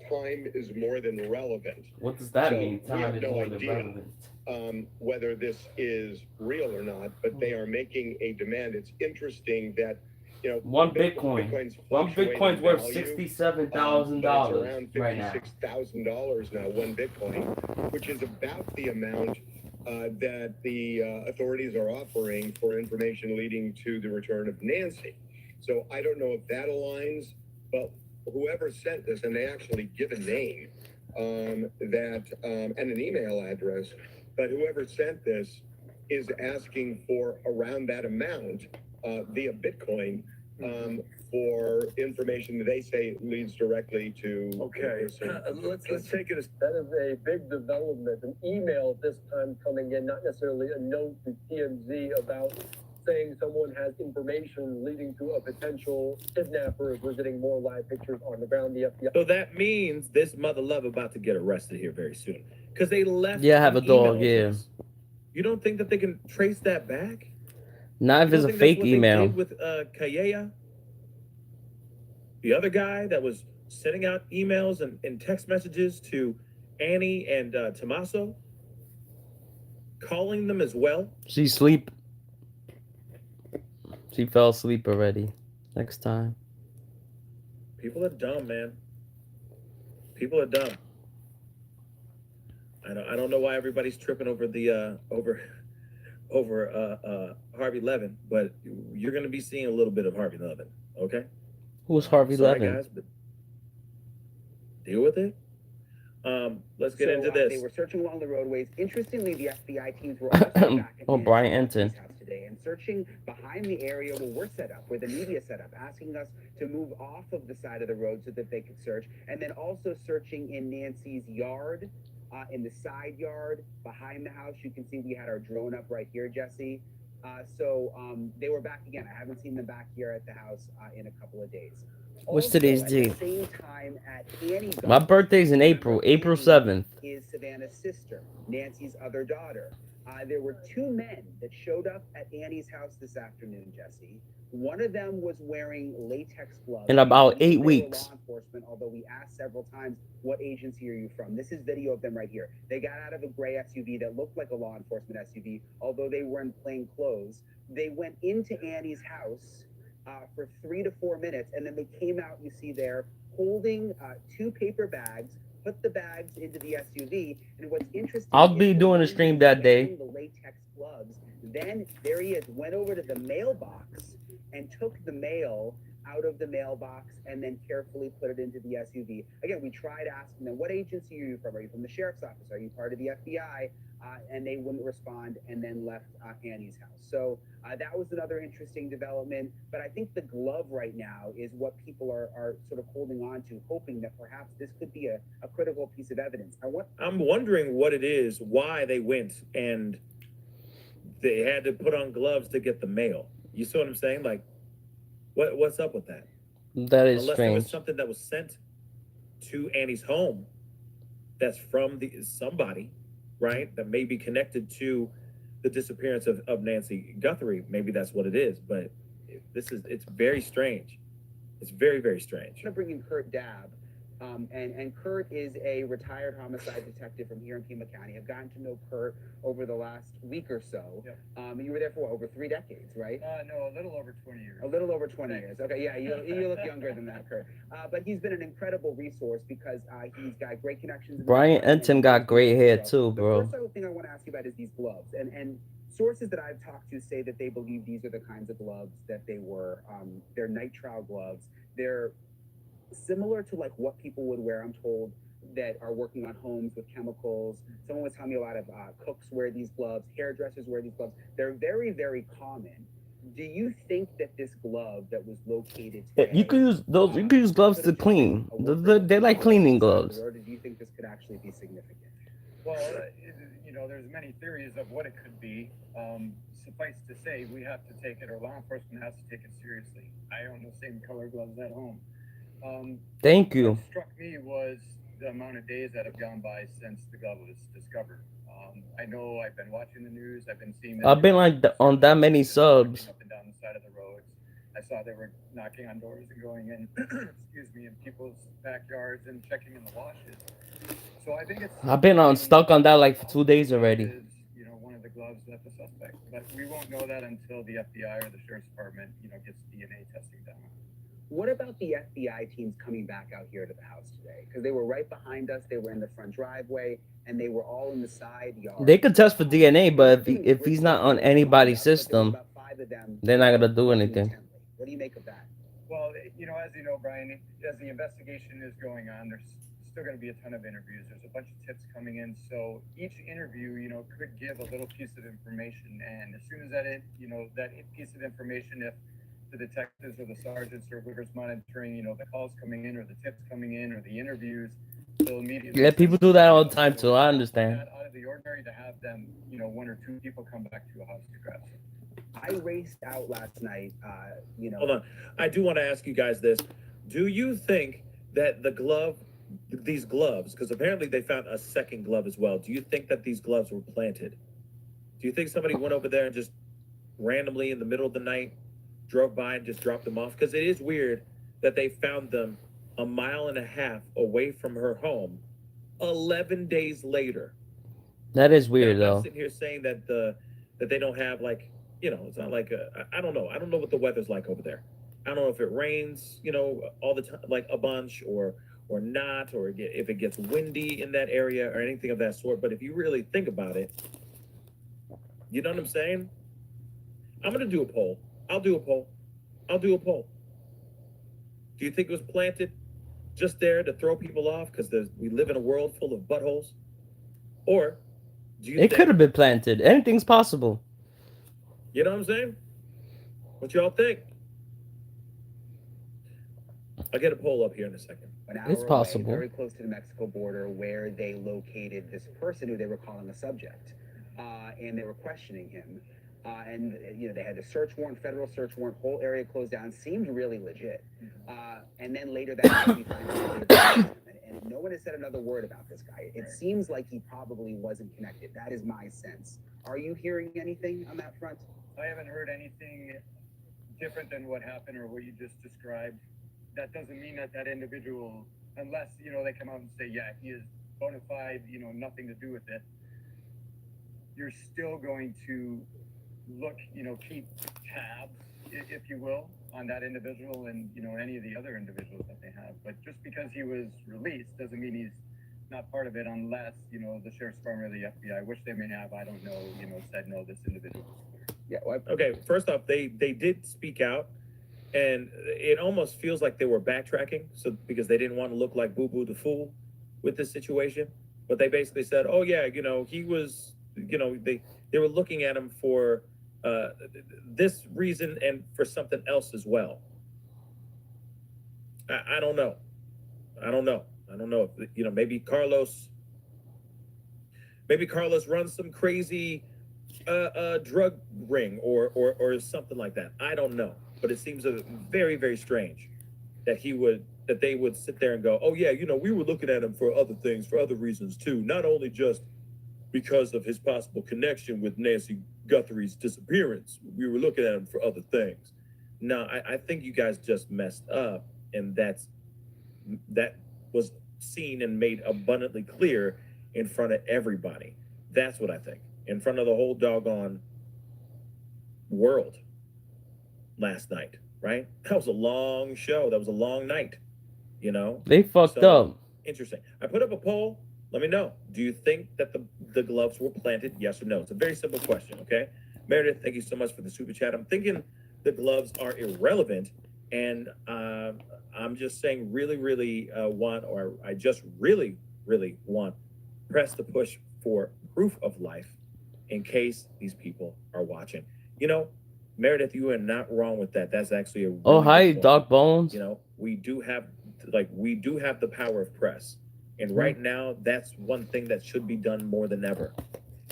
Speaker 2: time is more than relevant.
Speaker 1: What does that
Speaker 2: So
Speaker 1: mean?
Speaker 2: we
Speaker 1: Time
Speaker 2: have
Speaker 1: is
Speaker 2: no
Speaker 1: more than
Speaker 2: idea.
Speaker 1: relevant.
Speaker 2: Whether this is real or not, but they are making a demand. It's interesting that, you know,
Speaker 1: 1 Bitcoin.
Speaker 2: Bitcoin's
Speaker 1: 1 Bitcoin's worth $67,000
Speaker 2: around
Speaker 1: right now.
Speaker 2: $56,000 now, 1 Bitcoin, which is about the amount that the authorities are offering for information leading to the return of Nancy. So I don't know if that aligns, but whoever sent this, and they actually give a name and an email address, but whoever sent this is asking for around that amount via Bitcoin for information that they say leads directly to.
Speaker 5: Okay, let's take it as that is a big development. An email this time coming in, not necessarily a note to TMZ about saying someone has information leading to a potential kidnapper. As we're getting more live pictures on the ground, the FBI.
Speaker 4: So that means this mother lover about to get arrested here very soon because they left.
Speaker 1: Yeah, I have a
Speaker 4: an email
Speaker 1: dog, yeah.
Speaker 4: address. You don't think that they can trace that back?
Speaker 1: Not if
Speaker 4: You
Speaker 1: it's
Speaker 4: don't
Speaker 1: a
Speaker 4: think
Speaker 1: fake
Speaker 4: that's what they
Speaker 1: email.
Speaker 4: did with Kayea, the other guy that was sending out emails and text messages to Annie and Tommaso, calling them as well.
Speaker 1: She sleep. She fell asleep already. Next time.
Speaker 4: People are dumb, man. People are dumb. I don't know why everybody's tripping over the Harvey Levin, but you're going to be seeing a little bit of Harvey Levin, okay?
Speaker 1: Who's Harvey
Speaker 4: Sorry,
Speaker 1: Levin?
Speaker 4: guys, but deal with it. Let's get into this.
Speaker 6: They were searching along the roadways. Interestingly, the FBI teams were also back at
Speaker 1: Oh, BRIANPKNOWNSBEST
Speaker 6: house today and searching behind the area where we're set up, where the media set up, asking us to move off of the side of the road so that they could search, and then also searching in Nancy's yard, in the side yard behind the house. You can see we had our drone up right here, Jesse. They were back again. I haven't seen them back here at the house in a couple of days.
Speaker 1: What's
Speaker 6: Also,
Speaker 1: today's
Speaker 6: at the
Speaker 1: date?
Speaker 6: same time at Annie
Speaker 1: My birthday's in April. April 7th.
Speaker 6: is Savannah's sister, Nancy's other daughter. There were 2 men that showed up at Annie's house this afternoon, Jesse. One of them was wearing latex gloves.
Speaker 1: In about
Speaker 6: We believe
Speaker 1: 8
Speaker 6: they were
Speaker 1: weeks.
Speaker 6: Law enforcement, although we asked several times, what agency are you from? This is video of them right here. They got out of a gray SUV that looked like a law enforcement SUV, although they were in plain clothes. They went into Annie's house for 3 to 4 minutes, and then they came out, you see there, holding 2 paper bags, put the bags into the SUV, and what's interesting,
Speaker 1: I'll be doing a stream that day.
Speaker 6: the latex gloves. Then there he is, went over to the mailbox and took the mail out of the mailbox and then carefully put it into the SUV. Again, we tried asking them, what agency are you from? Are you from the sheriff's office? Are you part of the FBI? And they wouldn't respond, and then left Annie's house. So that was another interesting development. But I think the glove right now is what people are sort of holding on to, hoping that perhaps this could be a critical piece of evidence.
Speaker 4: I'm wondering what it is, why they went and they had to put on gloves to get the mail. You see what I'm saying? Like, what's up with that?
Speaker 1: That is
Speaker 4: Unless it was
Speaker 1: strange.
Speaker 4: something that was sent to Annie's home that's from somebody, right? That may be connected to the disappearance of Nancy Guthrie. Maybe that's what it is. But it's very strange. It's very, very strange.
Speaker 6: I'm going to bring in Kurt Dabb, And Kurt is a retired homicide detective from here in Pima County. I've gotten to know Kurt over the last week or so.
Speaker 5: Yeah.
Speaker 6: You were there for what, over 3 decades, right?
Speaker 5: No, a little over 20 years.
Speaker 6: A little over 20 years. Okay, yeah, you look younger than that, Kurt. But he's been an incredible resource because he's got great connections.
Speaker 1: Brian Enton got great hair too,
Speaker 6: The
Speaker 1: bro.
Speaker 6: first thing I want to ask you about is these gloves. And sources that I've talked to say that they believe these are the kinds of gloves that they were. They're nitrile gloves. They're similar to like what people would wear, I'm told, that are working on homes with chemicals. Someone was telling me a lot of cooks wear these gloves, hairdressers wear these gloves. They're very, very common. Do you think that this glove that was located today,
Speaker 1: You could use those. You could use gloves to clean. They're like cleaning gloves.
Speaker 6: or do you think this could actually be significant?
Speaker 5: Well, there's many theories of what it could be. Suffice to say, we have to take it, or law enforcement has to take it seriously. I own the same color gloves at home.
Speaker 1: Thank you.
Speaker 5: What struck me was the amount of days that have gone by since the glove was discovered. I know I've been watching the news. I've been seeing.
Speaker 1: I've been like on that many subs.
Speaker 5: Up and down the side of the roads. I saw they were knocking on doors and going in, excuse me, in people's backyards and checking in the washes. So I think it's.
Speaker 1: I've been stuck on that like for 2 days already.
Speaker 5: Is, one of the gloves that the suspect, but we won't know that until the FBI or the sheriff's department, gets DNA testing done.
Speaker 6: What about the FBI teams coming back out here to the house today? Because they were right behind us. They were in the front driveway, and they were all in the side yard.
Speaker 1: They could test for DNA, but if he's not on anybody's system, they're not gonna do anything.
Speaker 6: What do you make of that?
Speaker 5: Well, as you know, Brian, as the investigation is going on, there's still going to be a ton of interviews. There's a bunch of tips coming in, so each interview, could give a little piece of information. And as soon as that piece of information, if the detectives or the sergeants or whoever's monitoring, the calls coming in or the tips coming in or the interviews, they'll immediately.
Speaker 1: Yeah, people do that all the time too. I understand.
Speaker 5: Out of the ordinary to have them, 1 or 2 people come back to a house to grab them.
Speaker 6: I raced out last night.
Speaker 4: Hold on. I do want to ask you guys this. Do you think that these gloves, because apparently they found a second glove as well. Do you think that these gloves were planted? Do you think somebody went over there and just randomly in the middle of the night drove by and just dropped them off? Because it is weird that they found them 1.5 miles away from her home 11 days later.
Speaker 1: That is weird,
Speaker 4: now, I'm
Speaker 1: though.
Speaker 4: not sitting here saying that that they don't have it's not like I don't know. I don't know what the weather's like over there. I don't know if it rains, all the time, like a bunch or not, or if it gets windy in that area or anything of that sort. But if you really think about it, you know what I'm saying? I'm going to do a poll. I'll do a poll. Do you think it was planted just there to throw people off because we live in a world full of buttholes? Or do you think
Speaker 1: It could have been planted. Anything's possible.
Speaker 4: You know what I'm saying? What y'all think? I'll get a poll up here in a second.
Speaker 6: An hour
Speaker 1: It's possible.
Speaker 6: Away, very close to the Mexico border, where they located this person who they were calling a subject, and they were questioning him. And they had a search warrant, federal search warrant, whole area closed down. Seemed really legit. And then later that night, we find out and no one has said another word about this guy. It seems like he probably wasn't connected. That is my sense. Are you hearing anything on that front?
Speaker 5: I haven't heard anything different than what happened or what you just described. That doesn't mean that individual, unless, they come out and say, yeah, he is bona fide, nothing to do with it. You're still going to look, keep tabs, if you will, on that individual and, any of the other individuals that they have. But just because he was released doesn't mean he's not part of it unless, the sheriff's department or the FBI, which they may have, I don't know, said, no, this individual is clear.
Speaker 6: Yeah. Well,
Speaker 4: Okay, first off, they did speak out, and it almost feels like they were backtracking, because they didn't want to look like Boo Boo the Fool with this situation. But they basically said, oh yeah, he was, they were looking at him for this reason and for something else as well. I don't know. I don't know if, maybe Carlos runs some crazy drug ring or something like that. I don't know, but it seems very, very strange that they would sit there and go, oh yeah, we were looking at him for other things, for other reasons too, not only just because of his possible connection with Nancy Guthrie's disappearance. We were looking at him for other things. No, I think you guys just messed up, and was seen and made abundantly clear in front of everybody. That's what I think. In front of the whole doggone world last night, right? That was a long show. That was a long night, you know?
Speaker 1: They fucked
Speaker 4: So,
Speaker 1: up.
Speaker 4: interesting. I put up a poll. Let me know. Do you think that the gloves were planted? Yes or no? It's a very simple question, okay? Meredith, thank you so much for the super chat. I'm thinking the gloves are irrelevant, and I'm just saying really I just really want press the push for proof of life in case these people are watching. You know, Meredith, you are not wrong with that. That's actually a really
Speaker 1: Oh, hi,
Speaker 4: good point.
Speaker 1: Dark Bones.
Speaker 4: You know, we do have the power of press. And right now, that's one thing that should be done more than ever.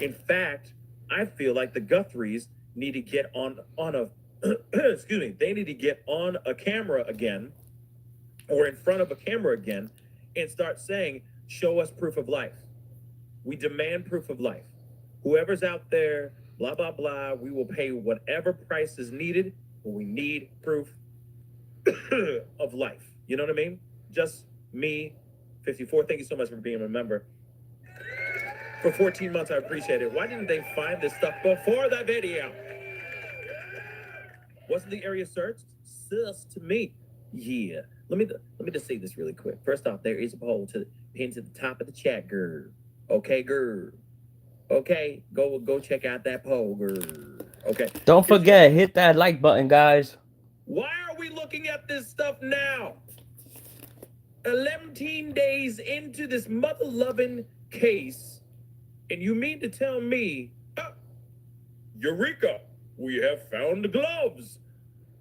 Speaker 4: In fact, I feel like the Guthries need to get on a excuse me, they need to get on a camera again or in front of a camera again and start saying, show us proof of life. We demand proof of life. Whoever's out there, blah, blah, blah, we will pay whatever price is needed, but we need proof of life. You know what I mean? Just me, 54. Thank you so much for being a member. For 14 months, I appreciate it. Why didn't they find this stuff before the video? Wasn't the area searched? Sus to me. Yeah. Let me just say this really quick. First off, there is a poll pinned to the top of the chat, girl. Okay, girl. Okay, go check out that poll, girl. Okay.
Speaker 1: Don't forget, hit that like button, guys.
Speaker 4: Why are we looking at this stuff now? 11 days into this mother-loving case, and you mean to tell me, Eureka, we have found the gloves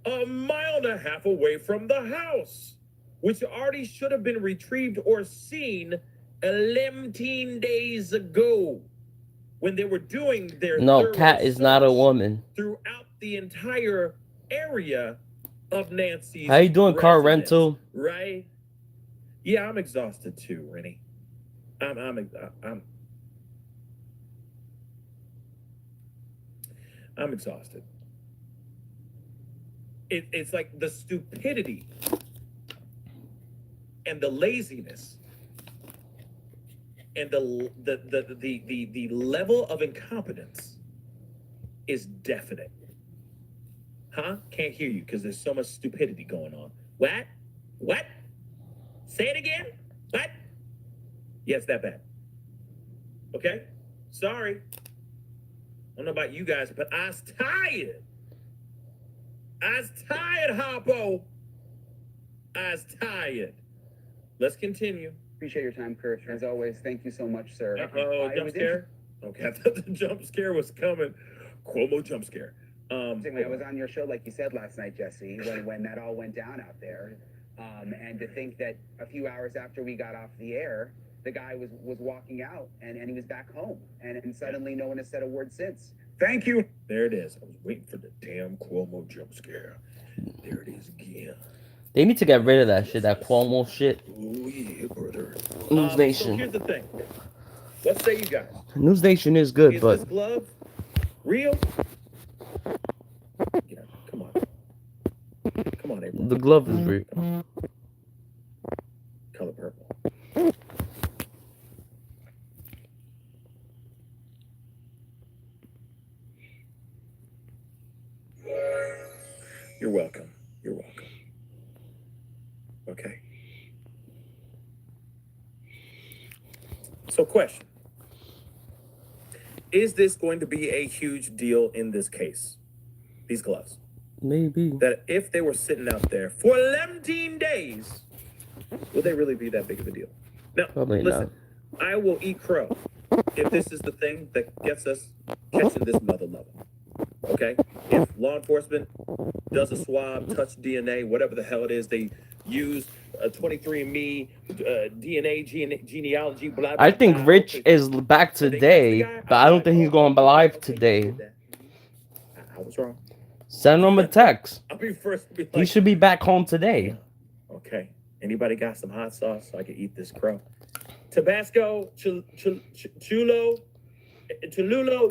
Speaker 4: 1.5 miles away from the house, which already should have been retrieved or seen 11 days ago when they were doing their
Speaker 1: No, Cat is not a woman.
Speaker 4: throughout the entire area of Nancy's
Speaker 1: How you doing, car
Speaker 4: residence,
Speaker 1: rental?
Speaker 4: right? Yeah, I'm exhausted too, Rennie. I'm exhausted. It's like the stupidity and the laziness and the level of incompetence is definite. Huh? Can't hear you because there's so much stupidity going on. What? What? Say it again? What? Yeah, it's that bad. Okay? Sorry. I don't know about you guys, but I was tired. I was tired, Harpo. I was tired. Let's continue.
Speaker 6: Appreciate your time, Kurt. As always, thank you so much, sir.
Speaker 4: Jump scare? Okay, I thought the jump scare was coming. Cuomo jump scare.
Speaker 6: I was on your show, like you said last night, Jesse, when that all went down out there. And to think that a few hours after we got off the air, the guy was walking out and he was back home. And suddenly no one has said a word since. Thank you.
Speaker 4: There it is. I was waiting for the damn Cuomo jump scare. There it is again.
Speaker 1: They need to get rid of that shit, that Cuomo shit.
Speaker 4: Oh, yeah, brother.
Speaker 1: News Nation.
Speaker 4: So here's the thing. Let's say you guys.
Speaker 1: News Nation is good,
Speaker 4: Is
Speaker 1: but
Speaker 4: this glove real? Yeah, come on. Come on, April.
Speaker 1: the glove is real.
Speaker 4: Color purple. You're welcome. You're welcome. Okay. So, question. Is this going to be a huge deal in this case? These gloves.
Speaker 1: Maybe.
Speaker 4: That if they were sitting out there for 11 days, would they really be that big of a deal? Now,
Speaker 1: Probably
Speaker 4: listen, I will eat crow if this is the thing that gets us catching this mother lover. Okay? If law enforcement does a swab, touch DNA, whatever the hell it is, they use a 23andMe, DNA, genealogy, blah, blah,
Speaker 1: I think
Speaker 4: blah.
Speaker 1: Rich
Speaker 4: Okay.
Speaker 1: is back today, but I don't think he's going live today.
Speaker 4: I was wrong.
Speaker 1: Send him a text.
Speaker 4: I'll be first to be like,
Speaker 1: He should be back home today.
Speaker 4: okay. Anybody got some hot sauce so I can eat this crow? Tabasco, Chululo,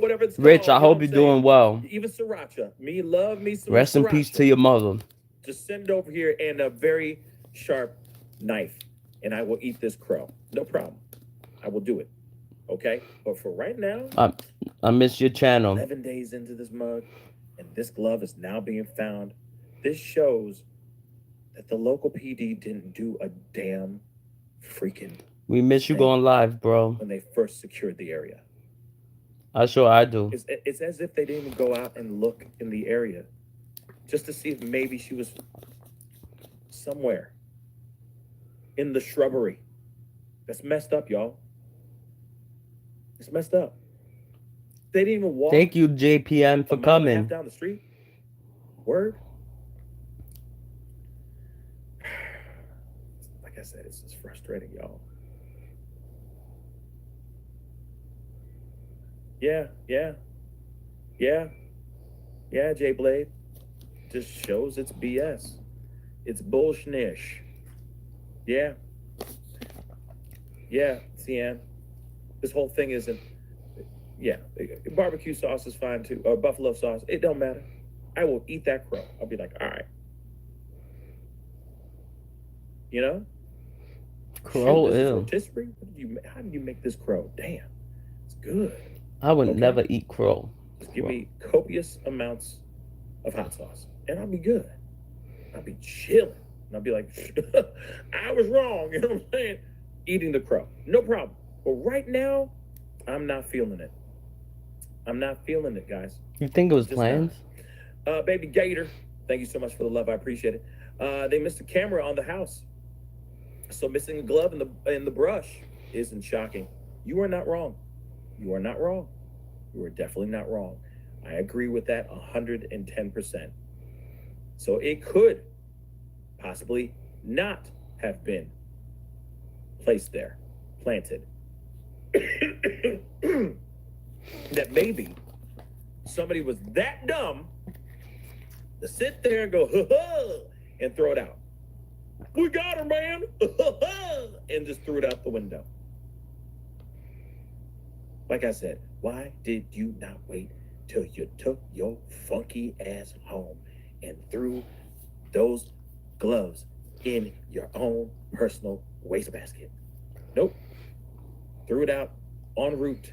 Speaker 4: whatever it's called.
Speaker 1: Rich, I
Speaker 4: you know
Speaker 1: hope
Speaker 4: what
Speaker 1: you're
Speaker 4: I'm saying?
Speaker 1: doing well.
Speaker 4: Even sriracha. Love me some
Speaker 1: Rest in
Speaker 4: sriracha.
Speaker 1: peace to your mother.
Speaker 4: Just send it over here and a very sharp knife. and I will eat this crow. No problem. I will do it. Okay? But for right now,
Speaker 1: I miss your channel.
Speaker 4: 11 days into this mug, and this glove is now being found. This shows that the local PD didn't do a damn freaking
Speaker 1: We miss you
Speaker 4: thing
Speaker 1: going live, bro.
Speaker 4: when they first secured the area.
Speaker 1: I do.
Speaker 4: It's as if they didn't even go out and look in the area just to see if maybe she was somewhere in the shrubbery. That's messed up, y'all. It's messed up. They didn't even walk.
Speaker 1: Thank you, JPM, for
Speaker 4: a mile and a half
Speaker 1: coming.
Speaker 4: down the street. Word. Like I said, it's just frustrating, y'all. Yeah, J Blade. Just shows it's BS. It's bullshnish. Yeah, CN. This whole thing isn't. Yeah, barbecue sauce is fine too, or buffalo sauce. It don't matter. I will eat that crow. I'll be like, all right. You know?
Speaker 1: Crow,
Speaker 4: Shoot, this is
Speaker 1: ew.
Speaker 4: rotisserie? How did you make this crow? Damn, it's good.
Speaker 1: I would
Speaker 4: Okay.
Speaker 1: never eat crow.
Speaker 4: Just give me copious amounts of hot sauce, and I'll be good. I'll be chilling. And I'll be like, I was wrong. You know what I'm saying? Eating the crow. No problem. But right now, I'm not feeling it. I'm not feeling it, guys.
Speaker 1: You think it was
Speaker 4: Just
Speaker 1: planned?
Speaker 4: Baby Gator, thank you so much for the love. I appreciate it. They missed a camera on the house. So missing a glove in the brush isn't shocking. You are not wrong. You are not wrong. You are definitely not wrong. I agree with that 110%. So it could possibly not have been placed there, planted. That maybe somebody was that dumb to sit there and go, ha, and throw it out. We got her, man. And just threw it out the window. Like I said, why did you not wait till you took your funky ass home and threw those gloves in your own personal wastebasket? Nope. Threw it out en route.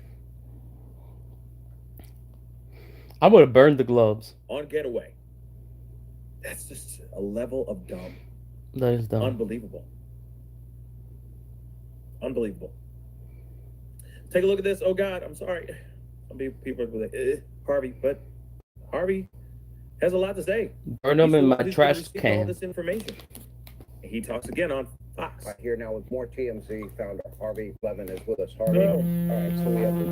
Speaker 1: I would have burned the gloves.
Speaker 4: On getaway. That's just a level of dumb.
Speaker 1: That is dumb.
Speaker 4: Unbelievable. Unbelievable. Take a look at this. Oh God, I'm sorry. Some people are like, Harvey, but Harvey has a lot to say.
Speaker 1: Burn them in my
Speaker 4: He's
Speaker 1: trash
Speaker 4: received all
Speaker 1: can.
Speaker 4: this information. And he talks again on Fox.
Speaker 2: Right here now with more TMZ. Founder Harvey Levin is with us. Harvey. All right, so we have the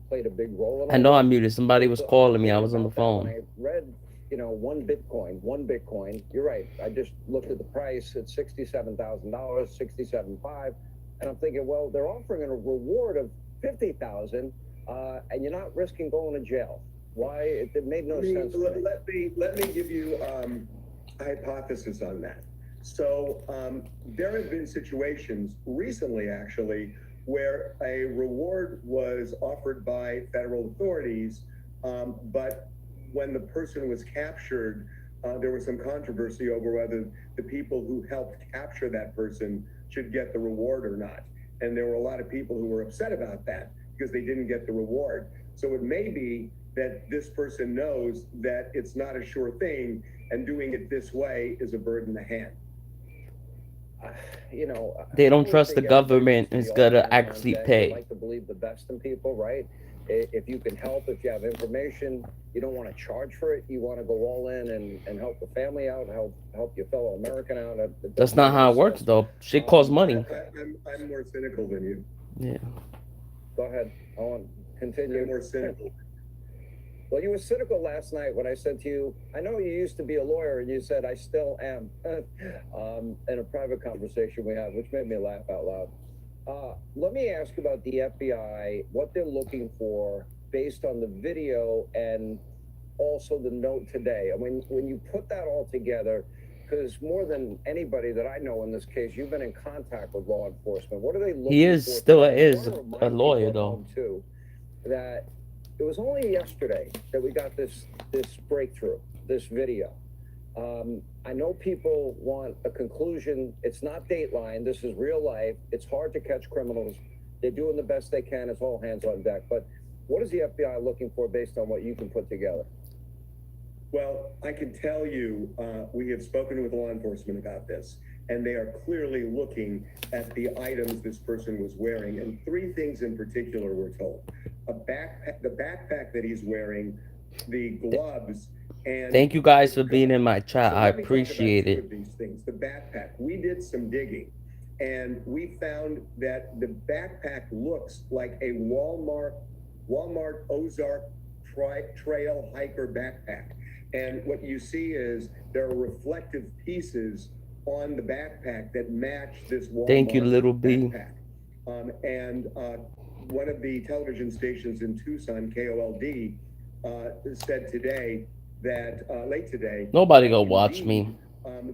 Speaker 2: played a big role in
Speaker 1: I know
Speaker 2: all
Speaker 1: I
Speaker 2: this.
Speaker 1: muted. Somebody was calling me. I was on the
Speaker 2: When I
Speaker 1: phone.
Speaker 2: read, one Bitcoin. You're right. I just looked at the price. It's $67,000, $67,500, and I'm thinking, well, they're offering a reward of $50,000, and you're not risking going to jail. Why? It made no sense.
Speaker 7: Let me give you a hypothesis on that. So there have been situations recently, actually, where a reward was offered by federal authorities, but when the person was captured, there was some controversy over whether the people who helped capture that person should get the reward or not. And there were a lot of people who were upset about that because they didn't get the reward. So it may be that this person knows that it's not a sure thing, and doing it this way is a bird in the hand.
Speaker 8: You know,
Speaker 1: They
Speaker 8: I
Speaker 1: don't
Speaker 8: always
Speaker 1: trust the
Speaker 8: think everybody
Speaker 1: government
Speaker 8: needs
Speaker 1: is
Speaker 8: to be all
Speaker 1: gonna
Speaker 8: hands on
Speaker 1: actually
Speaker 8: deck. They
Speaker 1: pay.
Speaker 8: like to believe the best in people, right? If you can help, if you have information, you don't want to charge for it. You want to go all in and help the family out, help your fellow American out.
Speaker 1: That's not how it works, though. Shit costs money.
Speaker 7: I'm more cynical than you.
Speaker 1: Yeah.
Speaker 8: Go ahead. I want to continue.
Speaker 7: I'm more cynical.
Speaker 8: Well, you were cynical last night when I said to you, I know you used to be a lawyer, and you said, I still am, in a private conversation we had, which made me laugh out loud. Let me ask about the FBI, what they're looking for based on the video and also the note today. I mean, when you put that all together, because more than anybody that I know in this case, you've been in contact with law enforcement. What are they looking for?
Speaker 1: He is still
Speaker 8: today? I
Speaker 1: is
Speaker 8: wanna
Speaker 1: a
Speaker 8: remind
Speaker 1: lawyer,
Speaker 8: people at
Speaker 1: though.
Speaker 8: home, too, that it was only yesterday that we got this breakthrough, this video. I know people want a conclusion. It's not Dateline. This is real life. It's hard to catch criminals. They're doing the best they can. It's all hands on deck. But what is the FBI looking for based on what you can put together?
Speaker 7: Well, I can tell you, we have spoken with law enforcement about this, and they are clearly looking at the items this person was wearing. And three things in particular were told. A backpack, the backpack that he's wearing, the gloves, and
Speaker 1: Thank you guys for being in my chat.
Speaker 7: So
Speaker 1: I
Speaker 7: let me talk about
Speaker 1: appreciate
Speaker 7: two
Speaker 1: it.
Speaker 7: of these things. The backpack. We did some digging, and we found that the backpack looks like a Walmart Ozark Trail hiker backpack. And what you see is there are reflective pieces on the backpack that match this Walmart
Speaker 1: Thank you, little B.
Speaker 7: backpack. One of the television stations in Tucson, KOLD, said today that late today.
Speaker 1: Nobody go watch me.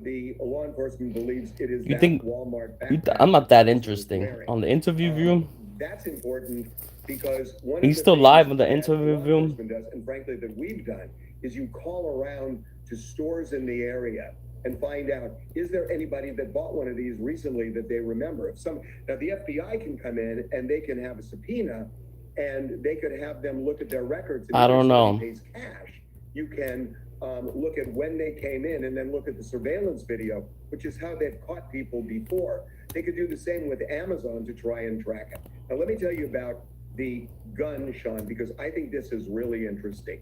Speaker 7: The law enforcement believes it is
Speaker 1: You
Speaker 7: that
Speaker 1: think
Speaker 7: Walmart backpack
Speaker 1: I'm not that
Speaker 7: this person was
Speaker 1: interesting
Speaker 7: wearing.
Speaker 1: on the interview view?
Speaker 7: That's important because one
Speaker 1: He's
Speaker 7: of the
Speaker 1: still
Speaker 7: things
Speaker 1: live on the
Speaker 7: that
Speaker 1: interview
Speaker 7: law
Speaker 1: view.
Speaker 7: enforcement does, and frankly that we've done, is you call around to stores in the area and find out, is there anybody that bought one of these recently that they remember? Now the FBI can come in and they can have a subpoena, and they could have them look at their records. And
Speaker 1: I don't
Speaker 7: if
Speaker 1: know.
Speaker 7: somebody pays cash, you can look at when they came in and then look at the surveillance video, which is how they've caught people before. They could do the same with Amazon to try and track it. Now, let me tell you about the gun, Sean, because I think this is really interesting.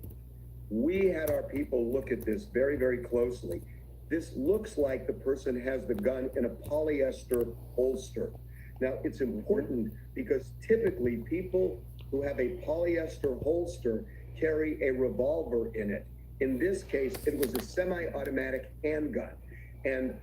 Speaker 7: We had our people look at this very, very closely. This looks like the person has the gun in a polyester holster. Now, it's important because typically people who have a polyester holster carry a revolver in it. In this case, it was a semi-automatic handgun. And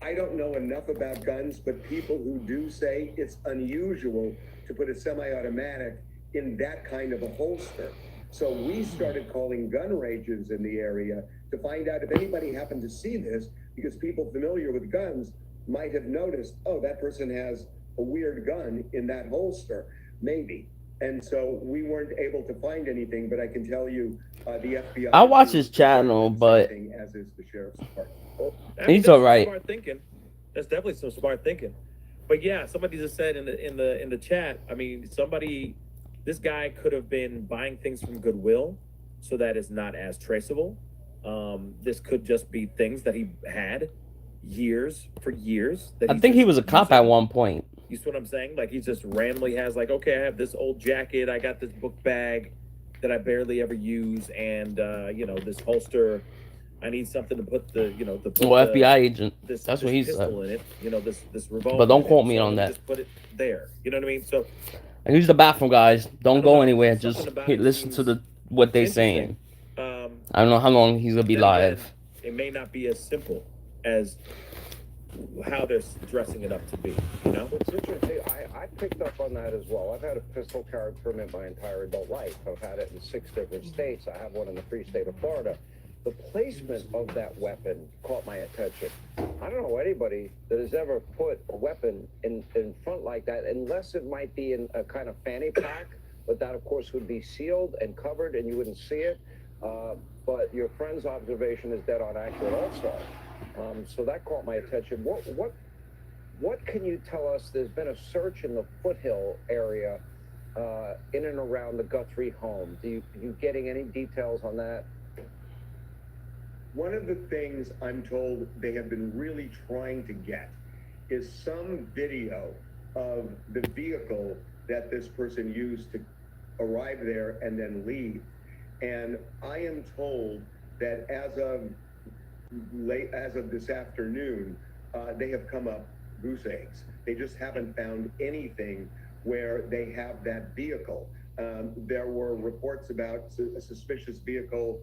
Speaker 7: I don't know enough about guns, but people who do say it's unusual to put a semi-automatic in that kind of a holster. So we started calling gun ranges in the area to find out if anybody happened to see this, because people familiar with guns might have noticed, oh, that person has a weird gun in that holster, maybe. And so we weren't able to find anything, but I can tell you the FBI.
Speaker 1: I watch his channel, but
Speaker 7: as is the sheriff's department.
Speaker 4: Well,
Speaker 1: he's
Speaker 4: that's
Speaker 1: all right.
Speaker 4: Smart thinking. That's definitely some smart thinking. But yeah, somebody just said in the chat. I mean, this guy could have been buying things from Goodwill, so that is not as traceable. This could just be things that he had for years. That
Speaker 1: I think he was a cop at one point.
Speaker 4: You see what I'm saying? Like he just randomly has like, okay, I have this old jacket, I got this book bag that I barely ever use, and this holster. I need something to put the,
Speaker 1: FBI agent. That's what he said.
Speaker 4: In it, this revolver.
Speaker 1: But don't quote me
Speaker 4: so
Speaker 1: on that.
Speaker 4: Just put it there. You know what I mean? So.
Speaker 1: And use the bathroom, guys. Don't go
Speaker 4: know.
Speaker 1: anywhere.
Speaker 4: Something
Speaker 1: Just
Speaker 4: about it
Speaker 1: listen to
Speaker 4: seems
Speaker 1: what they
Speaker 4: interesting.
Speaker 1: saying. I don't know how long he's gonna be
Speaker 4: Then
Speaker 1: live.
Speaker 4: again, it may not be as simple as how they're dressing it up to be,
Speaker 8: It's interesting. I picked up on that as well. I've had a pistol carry permit my entire adult life. I've had it in 6 different states. I have one in the free state of Florida. The placement of that weapon caught my attention. I don't know anybody that has ever put a weapon in front like that, unless it might be in a kind of fanny pack, but that, of course, would be sealed and covered and you wouldn't see it. But your friend's observation is dead on accurate also. So that caught my attention. What can you tell us? There's been a search in the Foothill area in and around the Guthrie home. You getting any details on that?
Speaker 7: One of the things I'm told they have been really trying to get is some video of the vehicle that this person used to arrive there and then leave. And I am told that as of this afternoon, they have come up goose eggs. They just haven't found anything where they have that vehicle. There were reports about a suspicious vehicle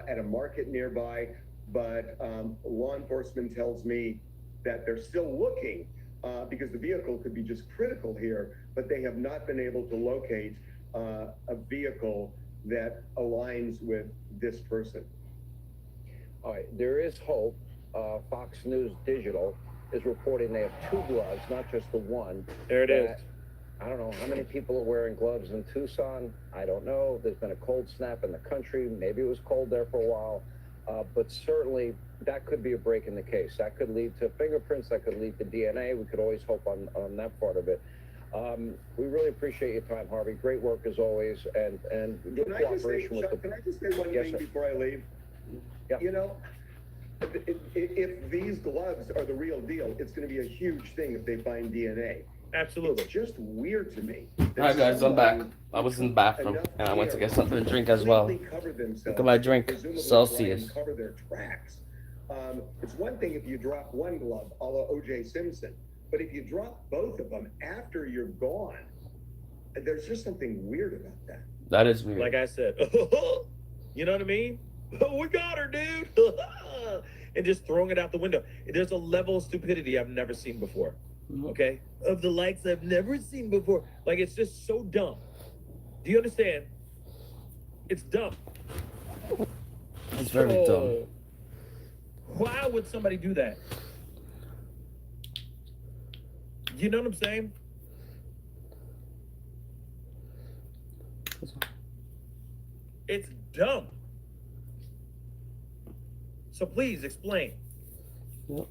Speaker 7: at a market nearby, but law enforcement tells me that they're still looking because the vehicle could be just critical here, but they have not been able to locate a vehicle that aligns with this person.
Speaker 8: All right, there is hope. Fox News Digital is reporting they have 2 gloves, not just the one.
Speaker 4: There it is.
Speaker 8: I don't know how many people are wearing gloves in Tucson. I don't know. There's been a cold snap in the country. Maybe it was cold there for a while. But certainly that could be a break in the case. That could lead to fingerprints. That could lead to DNA. We could always hope on that part of it. We really appreciate your time, Harvey. Great work as always, and good cooperation with the...
Speaker 7: Can I just say one thing before I leave?
Speaker 8: Yeah.
Speaker 7: You know, if these gloves are the real deal, it's going to be a huge thing if they find DNA.
Speaker 4: Absolutely.
Speaker 7: It's just weird to me.
Speaker 1: All right, guys, I'm back. I was in the bathroom and I went to get something to drink as well. Look at my drink, Celsius.
Speaker 7: Cover their tracks. It's one thing if you drop one glove, a la O.J. Simpson, but if you drop both of them after you're gone, there's just something weird about that.
Speaker 1: That is weird.
Speaker 4: Like I said, you know what I mean? We got her, dude. And just throwing it out the window. There's a level of stupidity I've never seen before. Okay? Of the likes I've never seen before. Like, it's just so dumb. Do you understand? It's dumb.
Speaker 1: It's very dumb.
Speaker 4: Why would somebody do that? You know what I'm saying? It's dumb. So please explain.
Speaker 1: Yep.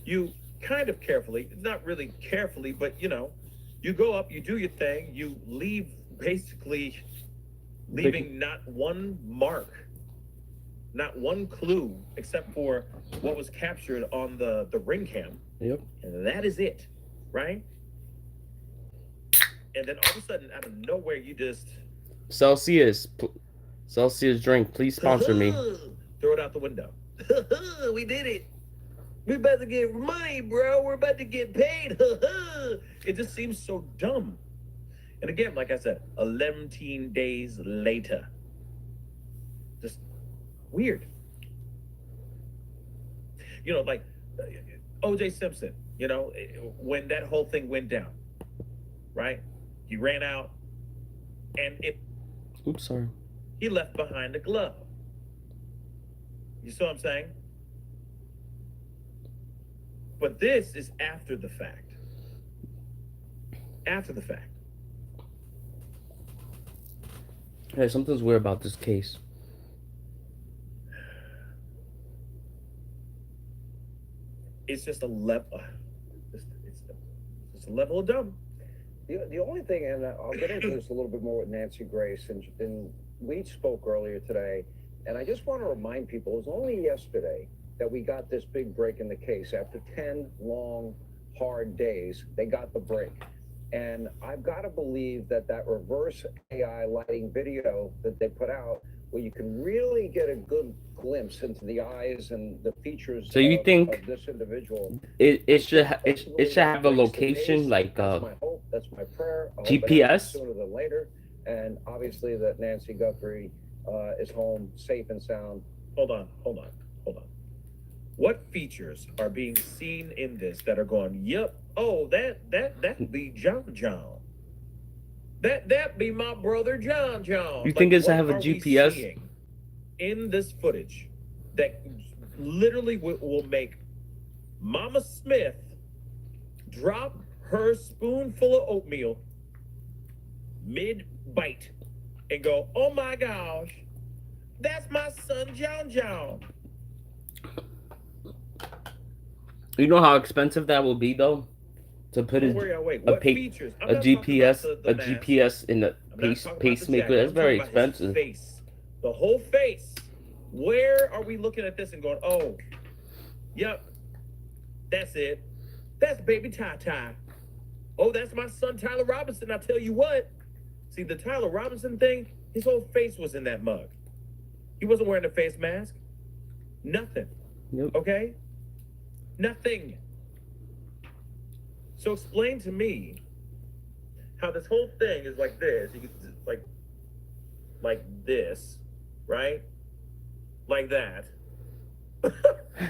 Speaker 4: You kind of carefully, not really carefully, but you know, you go up, you do your thing, you leave basically leaving not one mark, not one clue, except for what was captured on the ring cam.
Speaker 1: Yep.
Speaker 4: And that is it, right? And then all of a sudden, out of nowhere, you just...
Speaker 1: Celsius drink, please sponsor me.
Speaker 4: Throw it out the window. We did it. We about to get money, bro. We're about to get paid. It just seems so dumb. And again, like I said, 11 days later. Just weird. You know, like O.J. Simpson, you know, when that whole thing went down, right? He ran out and
Speaker 1: Oops, sorry.
Speaker 4: he left behind a glove. You see what I'm saying? But this is after the fact. After the fact.
Speaker 1: Hey, something's weird about this case.
Speaker 4: It's just a level. It's a level of dumb.
Speaker 8: The only thing, and I'll get into this a little bit more with Nancy Grace, and we spoke earlier today, and I just want to remind people, it was only yesterday that we got this big break in the case. After 10 long, hard days, they got the break. And I've got to believe that reverse AI lighting video that they put out, where you can really get a good glimpse into the eyes and the features
Speaker 1: So you think
Speaker 8: of this individual.
Speaker 1: It should have a location like
Speaker 8: That's my hope. That's my prayer. I hope it
Speaker 1: GPS?
Speaker 8: happens sooner than later. And obviously that Nancy Guthrie is home safe and sound.
Speaker 4: Hold on. What features are being seen in this that are going, yep, oh, that be John. That be my brother John.
Speaker 1: You think it's to have a
Speaker 4: what are we
Speaker 1: GPS?
Speaker 4: seeing in this footage that literally will make Mama Smith drop her spoonful of oatmeal mid-bite and go, oh my gosh, that's my son John.
Speaker 1: You know how expensive that will be, though? to put
Speaker 4: Don't worry, I'll wait.
Speaker 1: a
Speaker 4: What features? I'm
Speaker 1: a
Speaker 4: not talking
Speaker 1: GPS
Speaker 4: about the mask.
Speaker 1: GPS in the
Speaker 4: I'm not talking about the
Speaker 1: pacemaker.
Speaker 4: jacket.
Speaker 1: That's
Speaker 4: I'm
Speaker 1: very
Speaker 4: talking about his
Speaker 1: expensive.
Speaker 4: face. The whole face. Where are we looking at this and going, oh, yep, that's it. That's baby Ty. Oh, that's my son Tyler Robinson. I tell you what. See, the Tyler Robinson thing, his whole face was in that mug. He wasn't wearing a face mask. Nothing.
Speaker 1: Yep.
Speaker 4: Okay? Nothing. So explain to me how this whole thing is like this. You can like this, right? Like that.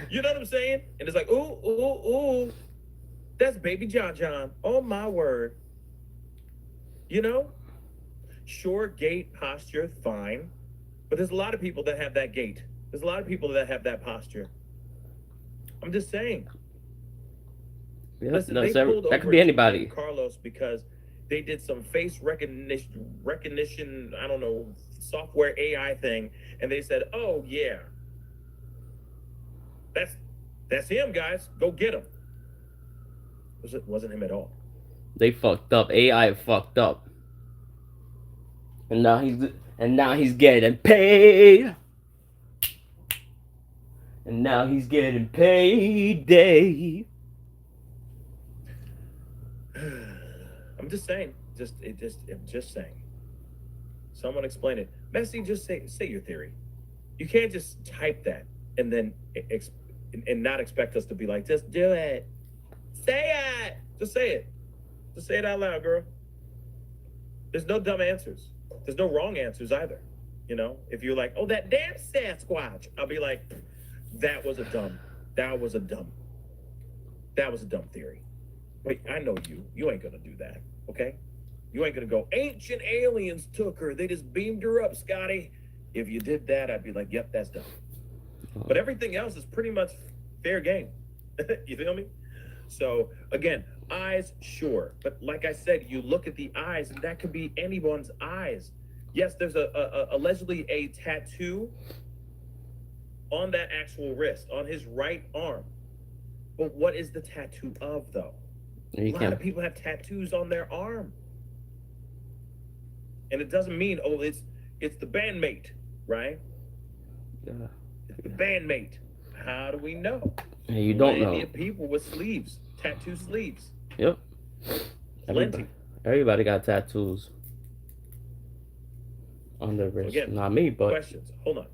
Speaker 4: You know what I'm saying? And it's like, ooh. That's baby John. Oh my word. You know? Sure, gait, posture, fine. But there's a lot of people that have that gait. There's a lot of people that have that posture. I'm just saying.
Speaker 1: Yep.
Speaker 4: Listen,
Speaker 1: No,
Speaker 4: they pulled
Speaker 1: that could
Speaker 4: over
Speaker 1: be anybody.
Speaker 4: Carlos because they did some face recognition, I don't know, software AI thing, and they said, "Oh yeah, that's him, guys. Go get him." Wasn't him at all.
Speaker 1: They fucked up. AI fucked up. And now he's getting paid. And now he's getting payday.
Speaker 4: I'm just saying. I'm just saying. Someone explain it. Messi, just say your theory. You can't just type that and then and not expect us to be like, just do it. Say it. Just say it. Just say it out loud, girl. There's no dumb answers. There's no wrong answers either. You know, if you're like, oh, that damn Sasquatch, I'll be like, that was a dumb theory. Wait, I know you. You ain't gonna do that, okay? You ain't gonna go, ancient aliens took her. They just beamed her up, Scotty. If you did that, I'd be like, yep, that's dumb. But everything else is pretty much fair game. You feel me? So, again, eyes, sure. But like I said, you look at the eyes, and that could be anyone's eyes. Yes, there's allegedly a tattoo on that actual wrist, on his right arm. But what is the tattoo of, though? A lot of people have tattoos on their arm. And it doesn't mean, oh, it's the bandmate, right?
Speaker 1: Yeah.
Speaker 4: It's the bandmate. How do we know?
Speaker 1: Yeah, you don't know.
Speaker 4: Plenty of people with sleeves, tattoo sleeves.
Speaker 1: Yep. Everybody got tattoos on their wrist.
Speaker 4: Again,
Speaker 1: not me, but
Speaker 4: questions. Hold on.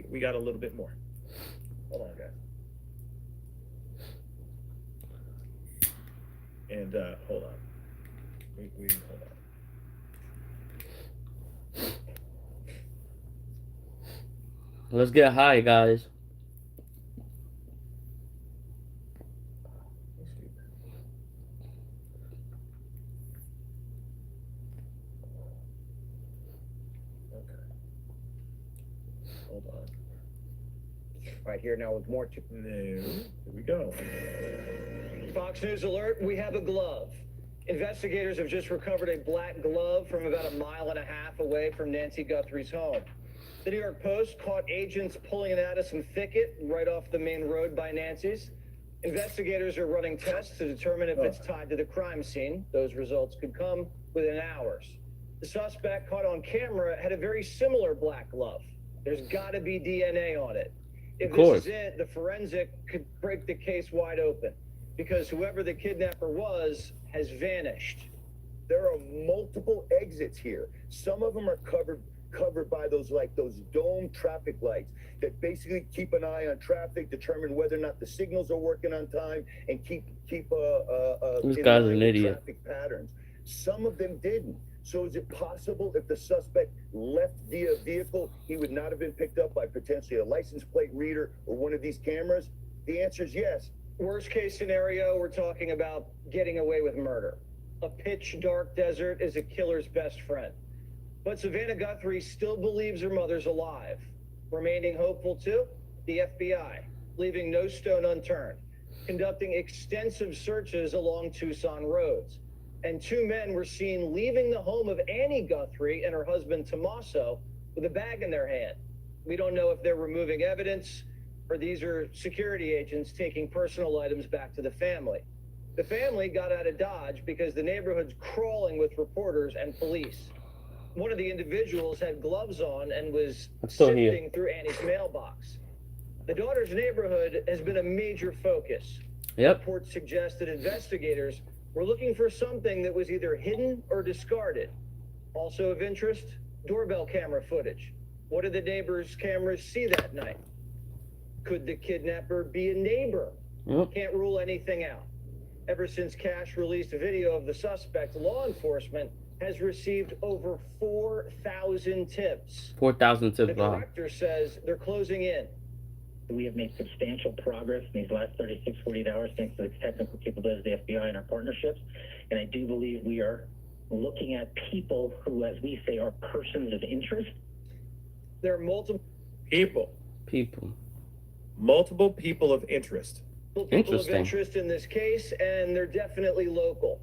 Speaker 4: We got a little bit more. Hold on, guys. And hold on. We hold on.
Speaker 1: let's get high, guys.
Speaker 4: Hold on.
Speaker 8: Right here now with more.
Speaker 4: No. Here we go.
Speaker 9: Fox News alert, we have a glove. Investigators have just recovered a black glove from about 1.5 miles away from Nancy Guthrie's home. The New York Post caught agents pulling it out of some thicket right off the main road by Nancy's. Investigators are running tests to determine if it's tied to the crime scene. Those results could come within hours. The suspect caught on camera had a very similar black glove. There's got to be DNA on it. If this is it, the forensic could break the case wide open because whoever the kidnapper was has vanished.
Speaker 10: There are multiple exits here. Some of them are covered by those dome traffic lights that basically keep an eye on traffic, determine whether or not the signals are working on time, and keep
Speaker 1: this guy's an idiot.
Speaker 10: Traffic patterns. Some of them didn't. So is it possible if the suspect left via vehicle, he would not have been picked up by potentially a license plate reader or one of these cameras? The answer is yes.
Speaker 9: Worst case scenario, we're talking about getting away with murder. A pitch dark desert is a killer's best friend. But Savannah Guthrie still believes her mother's alive. Remaining hopeful too, the FBI, leaving no stone unturned, conducting extensive searches along Tucson roads. And 2 men were seen leaving the home of Annie Guthrie and her husband Tommaso with a bag in their hand. We don't know if they're removing evidence or these are security agents taking personal items back to the family. The family got out of Dodge because the neighborhood's crawling with reporters and police. One of the individuals had gloves on and was
Speaker 1: still here.
Speaker 9: sifting through Annie's mailbox. The daughter's neighborhood has been a major focus.
Speaker 1: Yep.
Speaker 9: Reports suggest that investigators were looking for something that was either hidden or discarded. Also of interest, doorbell camera footage. What did the neighbors' cameras see that night? Could the kidnapper be a neighbor?
Speaker 1: Yep.
Speaker 9: Can't rule anything out. Ever since Cash released a video of the suspect, law enforcement has received over 4,000 tips.
Speaker 1: 4,000
Speaker 9: The
Speaker 1: tips. Wow.
Speaker 9: director says they're closing in.
Speaker 11: We have made substantial progress in these last 36, 48 hours thanks to the technical capabilities of the FBI and our partnerships. And I do believe we are looking at people who, as we say, are persons of interest.
Speaker 9: There are multiple
Speaker 4: People.
Speaker 1: Multiple
Speaker 4: people of interest.
Speaker 9: people of
Speaker 1: Interesting.
Speaker 9: interest in this case, and they're definitely local.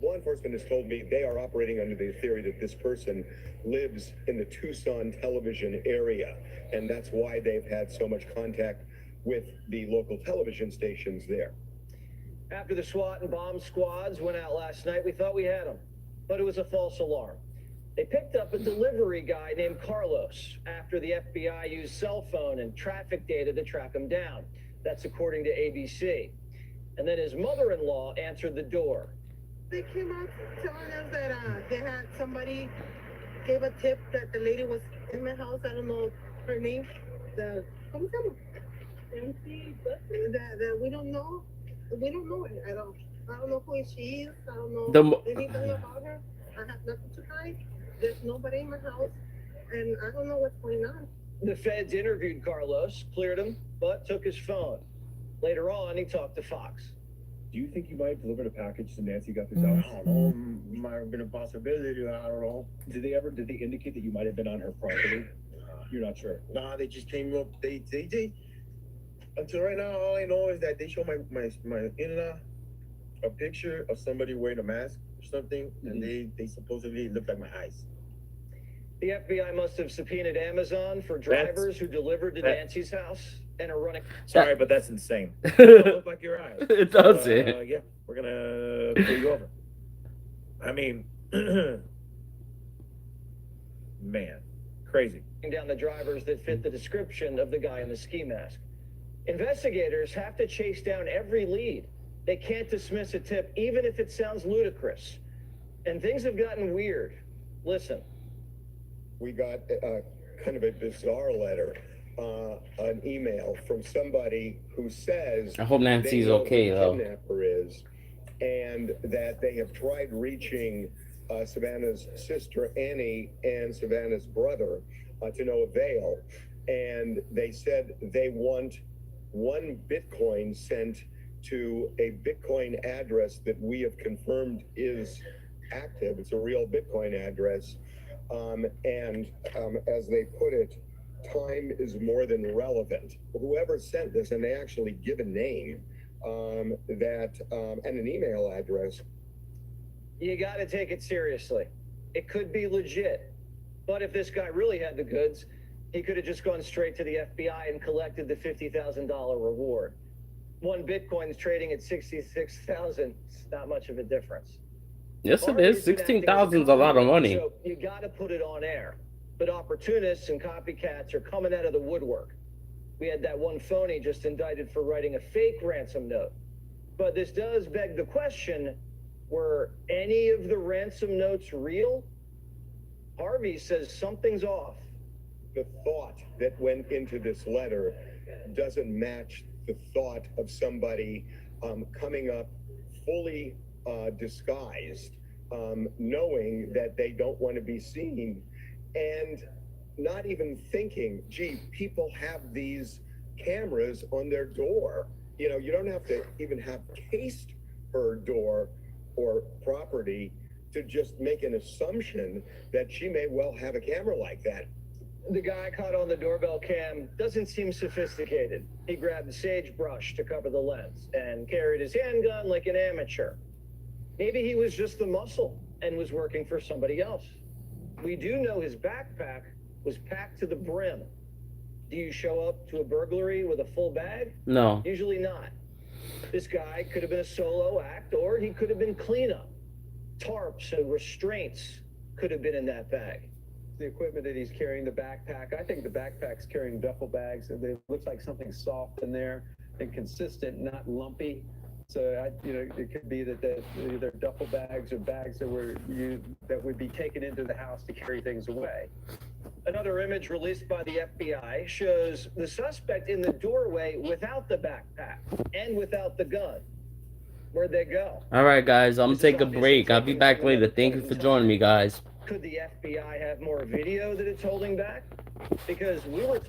Speaker 7: Law enforcement has told me they are operating under the theory that this person lives in the Tucson television area, and that's why they've had so much contact with the local television stations there.
Speaker 9: After the SWAT and bomb squads went out last night, we thought we had him, but it was a false alarm. They picked up a delivery guy named Carlos after the FBI used cell phone and traffic data to track him down. That's according to ABC. And then his mother-in-law answered the door.
Speaker 12: They came out telling us that they had somebody gave a tip that the lady was in my house. I don't know her name. ¿Cómo se llama? MC. That we don't know. We don't know her. I don't know who she is. I don't know anything about her. I have nothing to hide. There's nobody in my house, and I don't know what's going on.
Speaker 9: The feds interviewed Carlos, cleared him, but took his phone. Later on, he talked to Fox.
Speaker 5: Do you think you might have delivered a package to Nancy Guthrie's house? I don't know. Might have been a possibility. I don't know. Did they indicate that you might have been on her property? You're not sure.
Speaker 10: Nah, they just came up. They until right now, all I know is that they showed my in-law a picture of somebody wearing a mask or something, and they supposedly looked like my eyes.
Speaker 9: The FBI must have subpoenaed Amazon for drivers who delivered to Nancy's house and are running.
Speaker 4: Sorry, but that's insane. It look like your eyes.
Speaker 1: It does.
Speaker 4: Yeah, we're gonna pull you over. I mean, man, crazy.
Speaker 9: Down the drivers that fit the description of the guy in the ski mask. Investigators have to chase down every lead. They can't dismiss a tip, even if it sounds ludicrous. And things have gotten weird. Listen.
Speaker 7: We got kind of a bizarre letter, an email from somebody who says
Speaker 1: I hope Nancy's
Speaker 7: they know
Speaker 1: okay,
Speaker 7: who the
Speaker 1: though.
Speaker 7: kidnapper is, and that they have tried reaching Savannah's sister Annie and Savannah's brother to no avail, and they said they want 1 Bitcoin sent to a Bitcoin address that we have confirmed is active. It's a real Bitcoin address. As they put it, time is more than relevant. Whoever sent this, and they actually give a name and an email address.
Speaker 9: You got to take it seriously. It could be legit. But if this guy really had the goods, he could have just gone straight to the FBI and collected the $50,000 reward. 1 Bitcoin's trading at 66,000. It's not much of a difference.
Speaker 1: Yes, it is. 16,000 is a lot of money.
Speaker 9: So you got to put it on air. But opportunists and copycats are coming out of the woodwork. We had that one phony just indicted for writing a fake ransom note. But this does beg the question, were any of the ransom notes real? Harvey says something's off.
Speaker 7: The thought that went into this letter doesn't match the thought of somebody coming up fully disguised, knowing that they don't want to be seen, and not even thinking, gee, people have these cameras on their door. You know, you don't have to even have cased her door or property to just make an assumption that she may well have a camera like that.
Speaker 9: The guy caught on the doorbell cam doesn't seem sophisticated. He grabbed the sagebrush to cover the lens and carried his handgun like an amateur. Maybe he was just the muscle and was working for somebody else. We do know his backpack was packed to the brim. Do you show up to a burglary with a full bag?
Speaker 1: No.
Speaker 9: Usually not. This guy could have been a solo act, or he could have been cleanup. Tarps and restraints could have been in that bag.
Speaker 5: The equipment that he's carrying, the backpack, I think the backpack's carrying duffel bags, and it looks like something soft in there and consistent, not lumpy. So, it could be that either duffel bags or bags that would be taken into the house to carry things away.
Speaker 9: Another image released by the FBI shows the suspect in the doorway without the backpack and without the gun. Where'd they go?
Speaker 1: All right, guys, I'm gonna take a break. I'll be back later. Thank you for joining me, guys.
Speaker 9: Could the FBI have more video that it's holding back? Because we were told